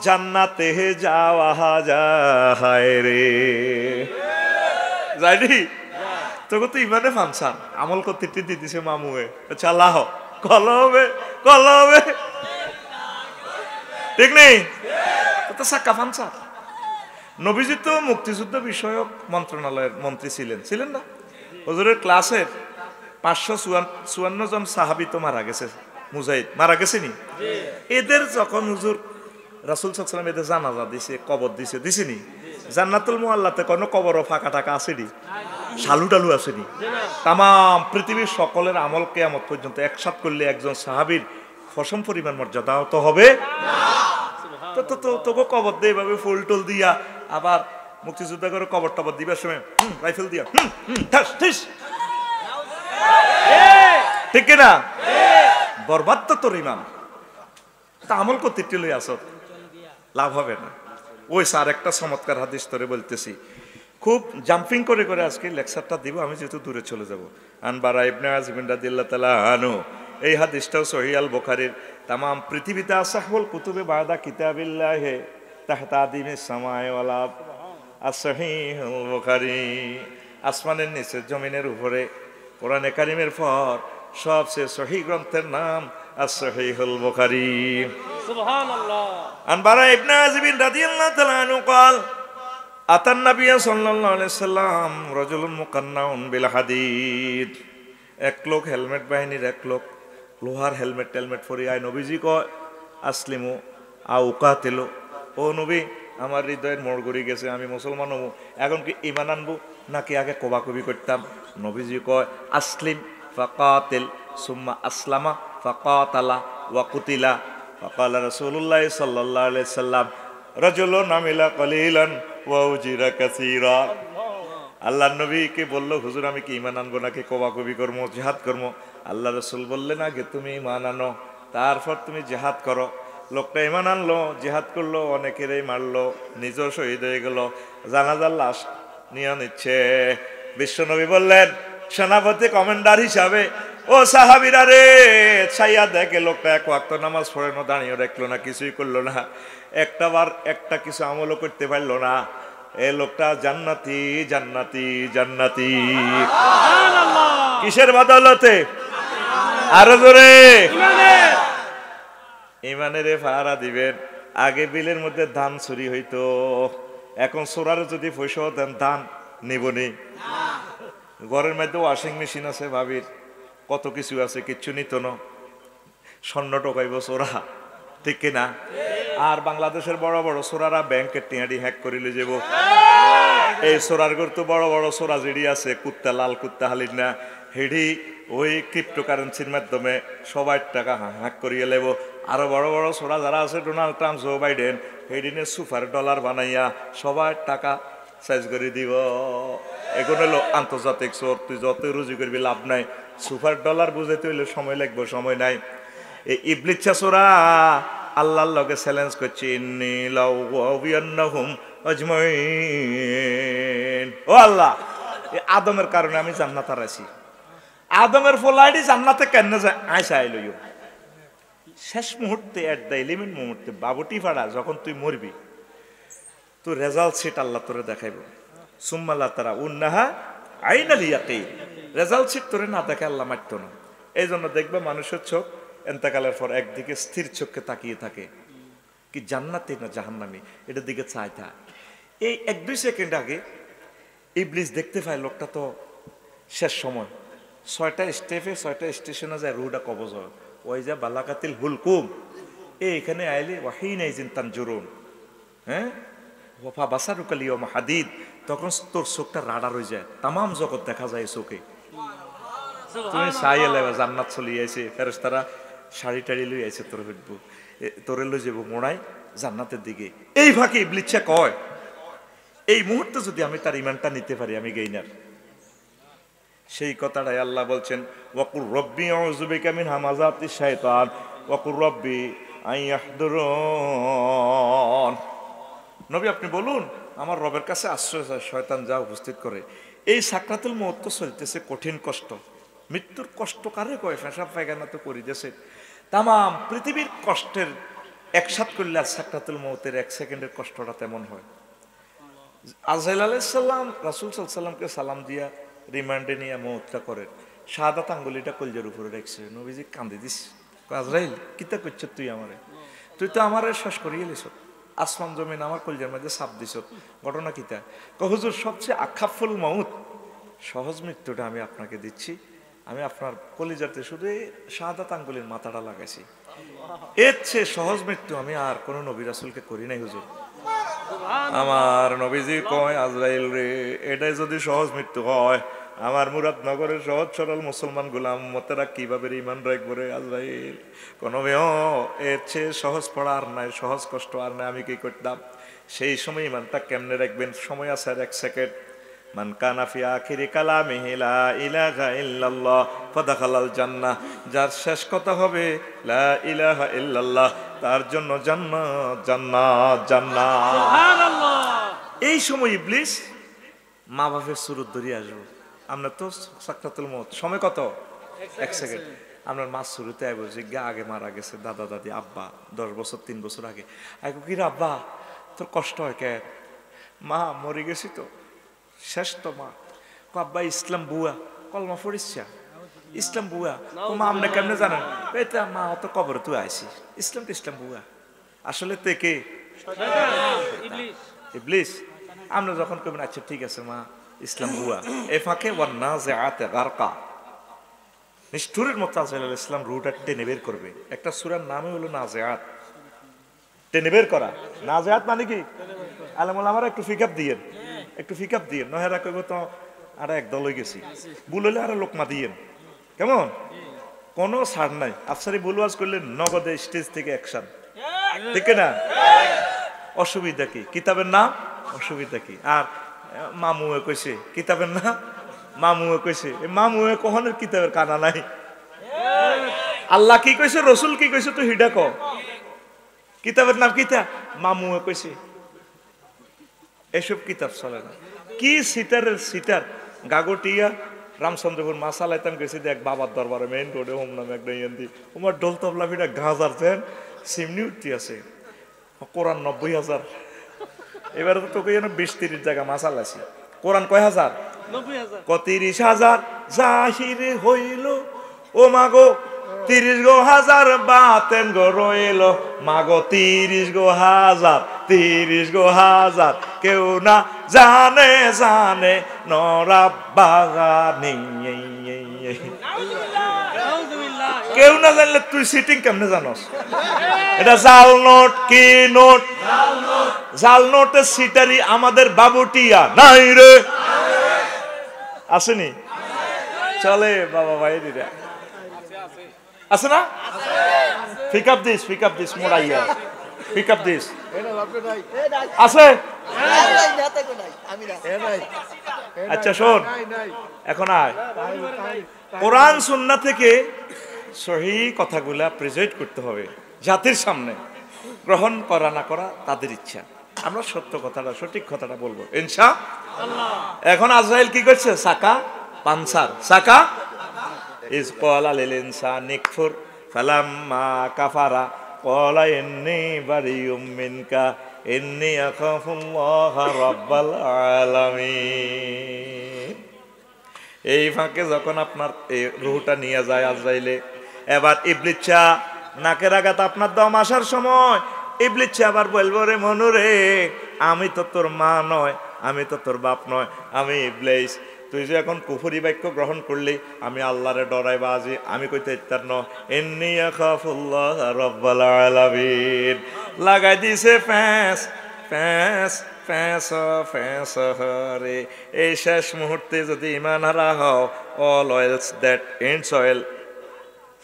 [SPEAKER 1] জান্নাতে যাওয়া যায় রে, যাইনি তোকে তো ইমানে ফানসান আমল করতে দিতেছে মামুয়ে চালাহ কলবে কলবে, ঠিক নেই তো সাক্কা ফানসান। নবীজি তো মুক্তিযুদ্ধ বিষয়ক মন্ত্রণালয়ের মন্ত্রী ছিলেন না? হুজুরের ক্লাসের 554 জন সাহাবী তো মারা গেছে, মুজাহিদ মারা গেছে নি? এদের যখন হুজুর রাসূল সাল্লাল্লাহু আলাইহি ওয়াসাল্লাম এদের জানাজা দিছে, কবর দিছেনি? জান্নাতুল মুআল্লাতে কোনো কবর ফাঁকা টাকা আসেনি, শালু টালু আসেনি। তাম পৃথিবীর সকলের আমল কিয়ামত পর্যন্ত একসাথ করলে একজন সাহাবীর ফসম পরিমাণ মর্যাদা তো হবে না। তো তোকে কবর দিয়ে এভাবে ফুল টুল দিয়া, আবার মুক্তিযোদ্ধা করে কবর টবর দিবার সময় রাইফেল দিয়া ঠিক না, বরবাদ তো তোর ইমাম। তা আমল করতে লই আসত, লাভ হবে না। ওই স্যার একটা চমৎকার হাদিস তোরে বলতেছি, খুব জাম্পিং করে করে আজকে লেকচারটা দিব, আমি যেহেতু দূরে চলে যাব। আনবারা ইবনে আযিম রাদিয়াল্লাহু তাআলা আনহু, এই হাদিসটাও সহিহ আল বুখারীর। তাম পৃথিবীতে আসাহুল কুতুবে বাদা কিতাবিল্লাহি তাহতা আদিমিস সামায়ে ওয়াল আরদ, as-সহিহুল বুখারী। আসমানের নিচে জমিনের উপরে কোরআনে কারীমের পর সবচেয়ে সহিহ গ্রন্থের নাম as-সহিহুল বুখারী। সুবহানাল্লাহ। আনবারা ইবনে আযিম রাদিয়াল্লাহু তাআলা আনহু قال আতান নবী সাল্লাল্লাহু আলাইহি সাল্লাম রাজুলুন মুকান্নাউন বিল হাদিদ, এক লোক হেলমেট বাহিনীর এক লোক লোহার হেলমেট পরে আয়। নবীজি কয় আসলিমু আও কাতিলু, ও নবী আমার হৃদয়ের মোড় ঘুরে গেছে, আমি মুসলমান হবো, এখন কি ঈমান আনবো নাকি আগে কোবাকুবি করতাম? নবীজি কয় আসলিম ফাকাতিল সুম্মা আসলামা ফাকাতালা ওয়া কুতিলা। ফাকালা রাসূলুল্লাহ সাল্লাল্লাহু আলাইহি সাল্লাম রাজুলুন আমিলা কালিলান ওয়া উজিরা কাসীরা। আল্লাহর নবীকে বলল, হুজুর আমি কি ঈমান আনবো নাকি কোবাকুবি করবো, জিহাদ করবো? আল্লাহ রাসূল বললেন, আগে তুমি ঈমান আনো, তারপর তুমি জিহাদ করো। লোকটা ঈমান আনলো, জিহাদ করলো, অনেকেরই মারলো, নিজেও শহীদ হয়ে গেল, জানাজার লাশ নিয়ে নিচ্ছে। বিশ্বনবী বললেন সেনাপতি কমান্ডার হিসাবে, ও সাহাবীরা রে, ছাইয়া দেখে লোকটা এক ওয়াক্ত নামাজ পড়ে না, দাঁড়িয়ে রাখলো না, কিছুই করলো না, একটা কিছু আমলও করতে পারলো না। এই লোকটা জান্নাতি জান্নাতি জান্নাতি। কিসের বদৌলতে? আরো জোরে। ইমানের পাহারা দিবেন। আগে বিলের মধ্যে ধান চুরি হইতো, এখন চোরারে যদি পয়সা দেন ধান নিবনি। ঘরের মধ্যে ওয়াশিং মেশিন আছে, ভাবির কত কিছু আছে, কিচ্ছু নিত না, স্বর্ণ টোকাইব চোরা, ঠিক কিনা? আর বাংলাদেশের বড় বড় চোরারা ব্যাংকের টিয়াডি হ্যাক করিলে যাব। এই চোরার ঘর তো বড় বড় চোরা যেডি আছে, কুত্তা লাল কুত্তা হালির না, হেডি ওই ক্রিপ্টোকারেন্সির মাধ্যমে সবাই টাকা হ্যাক করিয়ে লেব। আরো বড় বড় চোরা যারা আছে, ডোনাল্ড ট্রাম্প, জো বাইডেন, হেডিনে সুপার ডলার বানাইয়া সবাই টাকা সাইজ করে দিব। এগুলো হলো আন্তর্জাতিক চোর। তুই যত রুজি করবি লাভ নাই, সুপার ডলার বুঝাইতে হইলে সময় লাগবে, সময় নাই। এই ইবলিচ্ছা চোরা আল্লাহর লগে চ্যালেঞ্জ করছে, ইন্নী লাউগিয়ান্নাহুম আজমাইন। ও আল্লাহ, এই আদমের কারণে আমি জান্নাত হারাইছি। আদমের ফলাইডি জান্নাতে কেন যায় আইসা আইলইও। শেষ মুহূর্তে এট দ্য এলিমেন্ট মুহূর্তে বাবুটি ফাড়া যখন তুই মরবি, তোর রেজাল্ট শিট আল্লাহ তোরে দেখাইব। সুম্মাল্লাহ তারা উন্নাহা আইনাল ইয়াকিন। রেজাল্ট শিট তোরে না দেখে আল্লাহ মারতো না। এই জন্য দেখবে মানুষের চোখ এন্তেকালের পর একদিকে স্থির চোখে তাকিয়ে থাকে, কি জান্নাতি না জাহান্নামী, এটার দিকে চাই থাকে। এই 1-2 সেকেন্ড আগে ইবলিস দেখতে পায় লোকটা তো শেষ সময়, 6টা স্টেপে 6টা স্টেশনে যায়, রুহটা কবজ হয়। ওই যা বালাকাতিল হুলকুম, এখানে আইলে ওয়াহিন আইজিন তানজুরুন, হ্যাঁ ওয়াফা বাসারুকা লিয়াউমা হাদিদ, তখন তোর চোখটা রাডার হয়ে যায়, তামাম জগৎ দেখা যায় চোখে। তুমি চাই এলে জান্নাত চলি আইছে, ফেরেশতারা শাড়ি টাড়ি লই আইছে, তোর হইবো তোরে লই যাব মোড়াই জান্নাতের দিকে। এই ফাঁকে ইবলিসা কয়, এই মুহূর্তে যদি আমি তার ইমানটা নিতে পারি আমি গেইনার। সেই কথাটাই আল্লাহ বলছেন, ওয়াকুর রব্বি আউযু বিকা মিন হামাযাতিশ শাইতান ওয়াকুর রব্বি আইয়াহদুরুন। নবী আপনি বলুন আমার রবের কাছে আশ্রয় চাই, শয়তান যা উপস্থিত করে। এই সাকরাতুল মউত তো চলতেছে, কঠিন কষ্ট, মৃত্যুর কষ্ট কারে কয়? পেশাব পায়খানা তো করিতেছে, তামাম পৃথিবীর কষ্টের একসাথ করলে আর সাকরাতুল মউতের 1 সেকেন্ডের কষ্টটা তেমন হয়। আজরাইল আলাইহিস সালাম রাসূল সাল্লাল্লাহু আলাইহি সাল্লামকে সালাম দিয়া রিমান্ডে নিয়ে মউতটা করেন, শাহাদাত আঙ্গুলিটা কলজের উপরে রাখছে। নবীজি কান্দি দিস, আজরাইল কিতা করছ তুই আমারে? তুই তো আমারে শেষ করিয়ে লিস, আসমান জমিন আমার কলজের মধ্যে চাপ দিস, ঘটনা কিতা? হুজুর সবচেয়ে আখাফুল মউত, সহজ মৃত্যুটা আমি আপনাকে দিচ্ছি, আমি আপনার কলিজাতে শুধু শাহাদাত আঙ্গুলির মাথাটা লাগাইছি, এর চেয়ে সহজ মৃত্যু আমি আর কোন নবী রাসূলকে করি নাই হুজুর। আমার নবীজি কয়, আজরাইল রে, এটাই যদি সহজ মৃত্যু হয়, আমার মুরাদনগরের সহজ সরল মুসলমান গোলাম মতেরা কিভাবে ঈমান রাখবো রে আজরাইল? কোন এর চেয়ে সহজ পড়া আর নাই, সহজ কষ্ট আর নাই, আমি কি করতাম? সেই সময় ঈমানটা কেমনে রাখবেন? সময় আছে আর 1 সেকেন্ড। মান কানা ফি আখিরি কালামিহি লা ইলাহা ইল্লাল্লাহ ফাদাখালাল জান্নাহ, যার শেষ কথা হবে লা ইলাহা ইল্লাল্লাহ, তার জন্য জান্নাত জান্নাত জান্নাত। সুবহানাল্লাহ। এই সময় ইবলিস মা বাপের সুরত ধরিয়ে আসবো। আমরা তো সাকরাতুল মউত সময় কত? 1 সেকেন্ড। আপনার মা শুরুতে আইব, জিজ্ঞা আগে মারা গেছে দাদা দাদি আব্বা 10 বছর 3 বছর আগে। আইব কি রে আব্বা তোর কষ্ট হয় কে? মা মরে গেছি তো, শেষ তো মা। আব্বা ইসলাম বুয়া, কলমা পড়িসছা ইসলাম বুয়া। মা আপনি কেমনে জানেন? এটা মা অত কবর তুই আইসি, ইসলাম ইসলাম বুয়া। আসলে তে কে? ইবলিস। আমরা যখন কবেন আচ্ছা ঠিক আছে মা ইসলাম বুয়া, এ ফাঁকে ওয়ান্নাজিআতে গারকা, নিষ্ঠুরের মতো আজরাইল আলাইহিস সালাম রুহটা টেনে বের করবে। একটা সূরার নামই হলো নাজিআত, টেনে বের করা। নাজিআত মানে কি? আলেমুল আমার একটু ফিকআপ দিয়েন, একটু ফিকআপ দিয়েন, নহেরা কইব তো আর একদল হয়ে গেছি, ভুল হলে আরো লোকমা দিয়েন, কেমন? কোনো ছাড় নাই। আফসারি ভুল ওয়াজ করলে নগদে স্টেজ থেকে অ্যাকশন, ঠিক না? অসুবিধা কি? কিতাবের নাম অসুবিধা কি? আর মামুয়ে কইছে কিতাবের নাম মামুয়ে কইছে, মামুয়ে কখনের কিতাবের কানা নাই। আল্লাহ কি কইছে, রসুল কি কইছে, তুই হিডা ক। কিতাবের নাম কিতা? মামুয়ে কইছে। এসব কিতাব চলে না। কি সিটারের সিটার গাগটিয়া রামচন্দ্রপুর মাসালাইতাম গেছি দেখ বাবার দরবারে মেইন রোডে হোম নামে একটা ইয়ান্দি তোমার ডোল তবলা ফিটা গাজার দেন সিমনি উঠতে আছে কোরআন 90,000। এবারে তো তোকে যেন 20-30 জায়গা মাসাল আছে। কোরআন কয় হাজার?
[SPEAKER 2] 90,000।
[SPEAKER 1] 30,000 জাহিরে হইল ও মাগো 30 গো হাজার বাতেন গো রইল মাগো 30 গো হাজার 30 গো হাজার কেউ না জানে জানে নরা বাগানি।
[SPEAKER 2] নাউজুবিল্লাহ।
[SPEAKER 1] কেউ না জানলে তুই সিটিং কেমনে জানস? এটা জাল নোট কি নোট? জাল নোটের সিটারি আমাদের বাবুটিয়া নাই রে, আসেনি? চলে বাবা ভাই দিরা আছে না? পিক আপ দিস মোড়াইয়া পিক আপ দিস আছে। আচ্ছা শোন, এখন আয় কোরআন সুন্নাহ থেকে সহি কথাগুলা প্রেজেন্ট করতে হবে জাতির সামনে। গ্রহণ করা না করা তাদের ইচ্ছা, আমরা সত্য কথাটা সঠিক কথাটা বলবো ইনশাআল্লাহ। এখন আজরাইল কি করছে? সাকা পানসার সাকা ইজ ক্বালা লিল ইনসানি কফুর ফালাম্মা কাফারা ক্বালা ইন্নী বারিউম মিনকা ইন্নী আখাফুল্লাহ রাব্বাল আলামিন। এই ফাঁকে যখন আপনার এই রুহটা নিয়ে যায় আজরাইলে, এবার ইবলিচ্ছা নাকের আঘাত আপনার দম আসার সময় ইবলিচ্ছা আবার বলবো রে মনুরে আমি তো তোর মা নয়, আমি তো তোর বাপ নয়, আমি ইবলিস। তুই যে এখন কুফরি বাক্য গ্রহণ করলি, আমি আল্লাহরে ডরাইবা আজি, আমি কইতে ইত্তার ন ইন্নী আখাফুল্লাহ রাব্বাল আলামিন। লাগাই দিছে ফ্যাঁস ফ্যাঁস ফ্যাঁস ফ্যাঁস রে। এই শেষ মুহূর্তে যদি ইমান হারা হও, all oils that ends oil,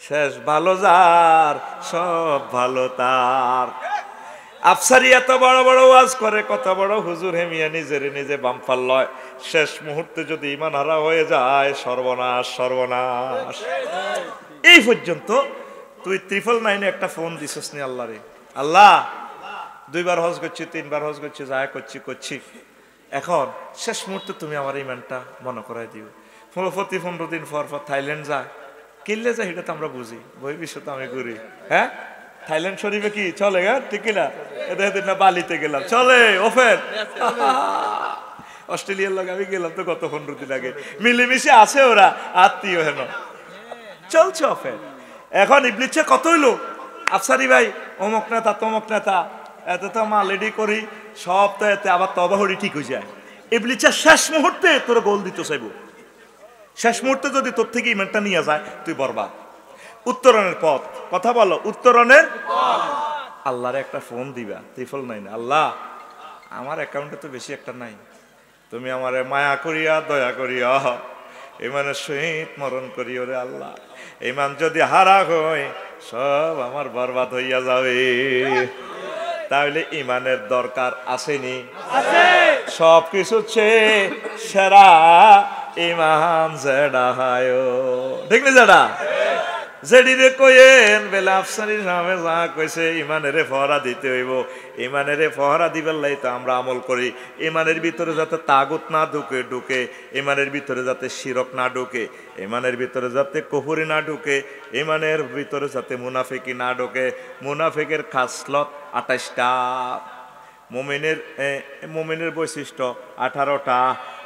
[SPEAKER 1] শেষ ভালো যার সব ভালো তার। আফসারি এত বড় বড় ওয়াজ করে, কত বড় হুজুর হেমিয়া নিজের নিজে বামফাল লয়, শেষ মুহূর্তে যদি ইমান হারা হয়ে যায় সর্বনাশ সর্বনাশ। এই পর্যন্ত তুই 999 একটা ফোন দিছিস নি আল্লাহরে, আল্লাহ 2 বার হজ করছি 3 বার হজ করছি যা করছি, এখন শেষ মুহূর্তে তুমি আমার ইমানটা মনে করাই দিও। প্রতি 15 দিন পর থাইল্যান্ড যায়, কিনলে যায় এটা তো আমরা বুঝি, ভবিষ্যৎ আমি ঘুরি। হ্যাঁ থাইল্যান্ড শরীফে কি চলে? হ্যাঁ ঠিক না? এদের না বালিতে গেলাম চলে ওফেন। অস্ট্রেলিয়ার লোক আমি গেলাম তো গত 15 দিন আগে, মিলেমিশে আছে ওরা আত্মীয় হেন চলছে অফেন। এখন ইবলিচ্ছে কত হইলো আফসারি ভাই অমুক নেতা তমক নেতা এত তো মা লেডি করি সব তো এতে আবার তবাহরি ঠিক হয়ে যায়। ইবলিচ্ছা শেষ মুহূর্তে তোর গোল দিতে চাইব, শেষ মুহূর্তে যদি তোর থেকে ইমেলটা নিয়ে যায় তুই বরবাদ। উত্তরণের পথ কথা বলো, উত্তরণের আল্লাহরে একটা ফোন দিবা 999, আল্লাহ আমার অ্যাকাউন্টে তো বেশি একটা নাই, তুমি আমারে মায়া করিয়া দয়া করিয়া ইমানের সহিত মরণ করিও রে আল্লাহ। ইমান যদি হারা হয় সব আমার বরবাদ হইয়া যাবে। তাহলে ইমানের দরকার আসেনি? সব কিছু চেয়ে সেরা ইমান যেডা হয় ঠিক না? যেডা যেডিরে কইেন বেলা আফসারির নামে যা কইছে ইমানেরে ফহরা দিতে হইব। ইমানেরে ফহরা দিবার লাই তো আমরা আমল করি। ইমানের ভিতরে যাতে তাগুত না ঢুকে, ইমানের ভিতরে যাতে শিরক না ঢুকে, ইমানের ভিতরে যাতে কুফরি না ঢুকে, ইমানের ভিতরে যাতে মুনাফিকি না ঢুকে। মুনাফিকের খাসলত 28টা, মুমিনের বৈশিষ্ট্য 18টা,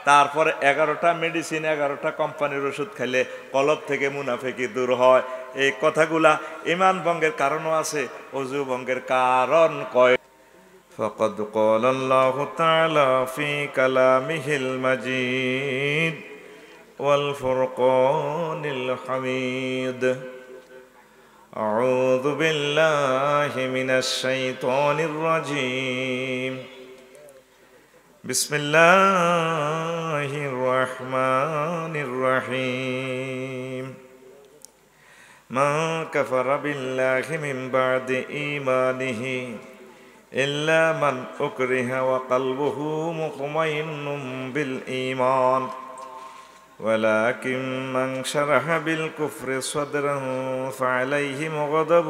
[SPEAKER 1] তারপরে 11টা মেডিসিন, 11টা কোম্পানির ওষুধ খাইলে কলব থেকে মুনাফিকি দূর হয়। এই কথাগুলা ইমান ভঙ্গের কারণও আছে, ওযু ভঙ্গের কারণ কয়। ফাকাদ ক্বালা আল্লাহু তাআলা ফি কালামিহিল মাজিদ ওয়াল ফুরকানিল হামিদ। আউযু বিল্লাহি মিনাশ শাইতানির রাজীম। বিসমিল্লাহির রহমানির রহিম। মা কাফারা বিল্লাহি মিন বাদি ঈমানিহি ইল্লা মান উকরিহা ওয়া কলবুহু মুতমাইন্নুম বিল ঈমান ولكن من شرح بالكفر صدرا فعليهم غضب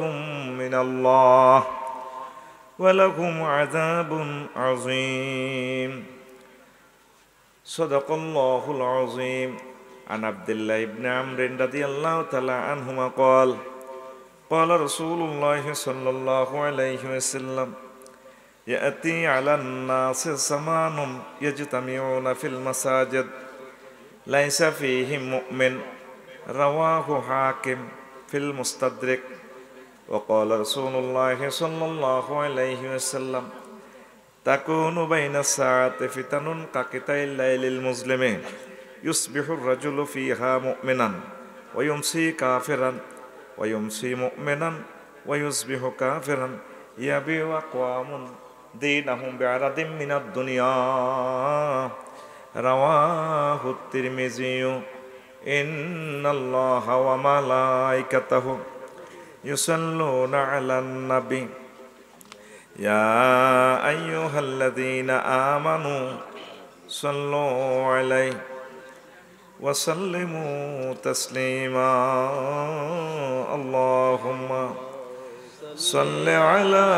[SPEAKER 1] من الله ولهم عذاب عظيم صدق الله العظيم عن عبد الله بن عمرو رضي الله تعالى عنهما قال قال رسول الله صلى الله عليه وسلم يأتي على الناس زمان يجتمعون في المساجد ليس فيهم مؤمن رواه حاكم في المستدرك وقال رسول الله صلى الله عليه وسلم تكون بين الساعات فتن كقطع الليل المظلم يصبح الرجل فيها مؤمنا ويمسي كافرا ويمسي مؤمنا ويصبح كافرا يبيع أقوام دينهم بعرض من الدنيا رواه الترمذي إن الله وملائكته يصلون على النبي يا أيها الذين آمنوا صلوا عليه وسلموا تسليما اللهم صل على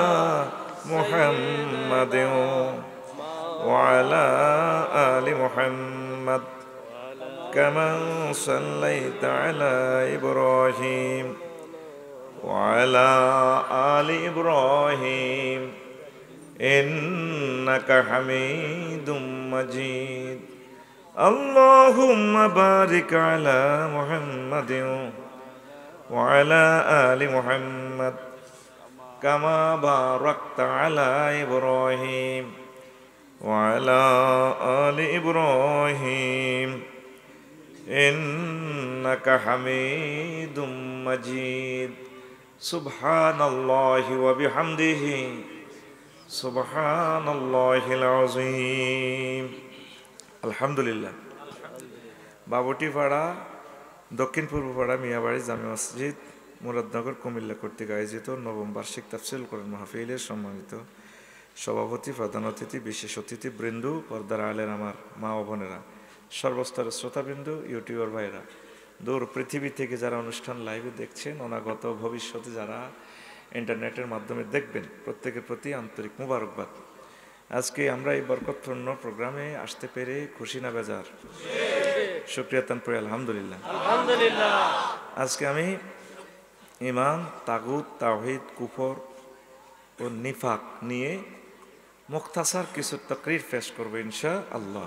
[SPEAKER 1] محمد وعلى آل محمد كما صليت على إبراهيم وعلى آل إبراهيم إنك حميد مجيد اللهم بارك على محمد وعلى آل محمد كما باركت على إبراهيم وعلى آل إبراهيم إنك حميد مجيد سبحان الله وبحمده سبحان الله العظيم الحمد لله বাবুটিপাড়া দক্ষিণ পূর্ব পাড়া মিয়াবাড়ি জামে মসজিদ মুরাদনগর কুমিল্লা কর্তৃক আয়োজিত নবম বার্ষিক তাফসীর কোরআন মাহফিলের সম্মানিত সভাপতি, প্রধান অতিথি, বিশেষ অতিথি বৃন্দ, পর্দার আলের আমার মা ও বোনেরা, সর্বস্তরের শ্রোতাবৃন্দ, ইউটিউবার ভাইরা, দূর পৃথিবী থেকে যারা অনুষ্ঠান লাইভে দেখছেন, অনাগত ভবিষ্যতে যারা ইন্টারনেটের মাধ্যমে দেখবেন, প্রত্যেকের প্রতি আন্তরিক মুবারকবাদ। আজকে আমরা এই বরকতপূর্ণ প্রোগ্রামে আসতে পেরে খুশি না বেজার? শুকরিয়া তান পড়ি আলহামদুলিল্লাহ। আজকে আমি ঈমান, তাগুত, তাওহীদ, কুফর ও নিফাক নিয়ে মুখতাসার কিছু তাকরীর পেশ করব ইনশাআল্লাহ।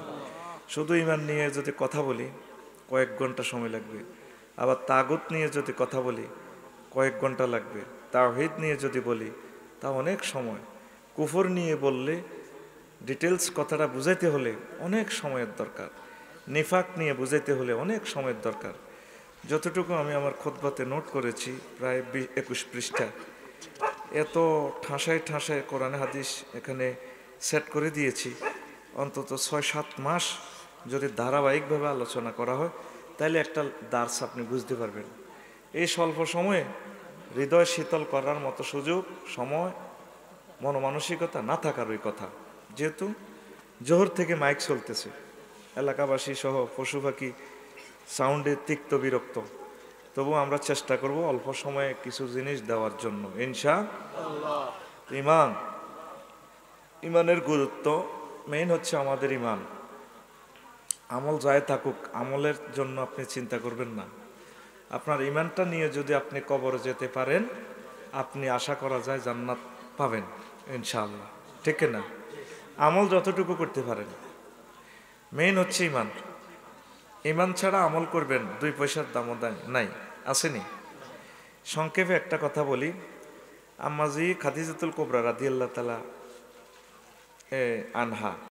[SPEAKER 1] শুধু ঈমান নিয়ে যদি কথা বলি কয়েক ঘন্টা সময় লাগবে, আবার তাগুত নিয়ে যদি কথা বলি কয়েক ঘন্টা লাগবে, তাওহীদ নিয়ে যদি বলি তা অনেক সময়, কুফর নিয়ে বললে ডিটেলস কথাটা বুঝাইতে হলে অনেক সময়ের দরকার, নিফাক নিয়ে বুঝাইতে হলে অনেক সময়ের দরকার। যতটুকু আমি আমার খুতবাতে নোট করেছি, প্রায় 21 পৃষ্ঠা, এত ঠাসায় ঠাসায় কোরআন হাদিস এখানে সেট করে দিয়েছি। অন্তত 6-7 মাস যদি ধারাবাহিকভাবে আলোচনা করা হয় তাহলে একটা দার্স আপনি বুঝতে পারবেন। এই স্বল্প সময়ে হৃদয় শীতল করার মতো সুযোগ, সময়, মনমানসিকতা না থাকার ওই কথা। যেহেতু জোহর থেকে মাইক চলতেছে, এলাকাবাসী সহ পশু পাখি সাউন্ডে তিক্ত বিরক্ত, তবু আমরা চেষ্টা করব অল্প সময়ে কিছু জিনিস দেওয়ার জন্য ইনশাআল্লাহ। ঈমান, ঈমানের গুরুত্ব মেইন হচ্ছে আমাদের ঈমান। আমল যায় থাকুক, আমলের জন্য আপনি চিন্তা করবেন না। আপনার ঈমানটা নিয়ে যদি আপনি কবরে যেতে পারেন, আপনি আশা করা যায় জান্নাত পাবেন ইনশাআল্লাহ, ঠিক না? আমল যতটুকু করতে পারেন, মেইন হচ্ছে ঈমান। ঈমান ছাড়া আমল করবেন 2 পয়সার দামও নাই, আসেনি? সংক্ষেপে একটা কথা বলি। আম্মাজি খাদিজাতুল কুবরা রাদিয়াল্লাহু তাআলা আনহা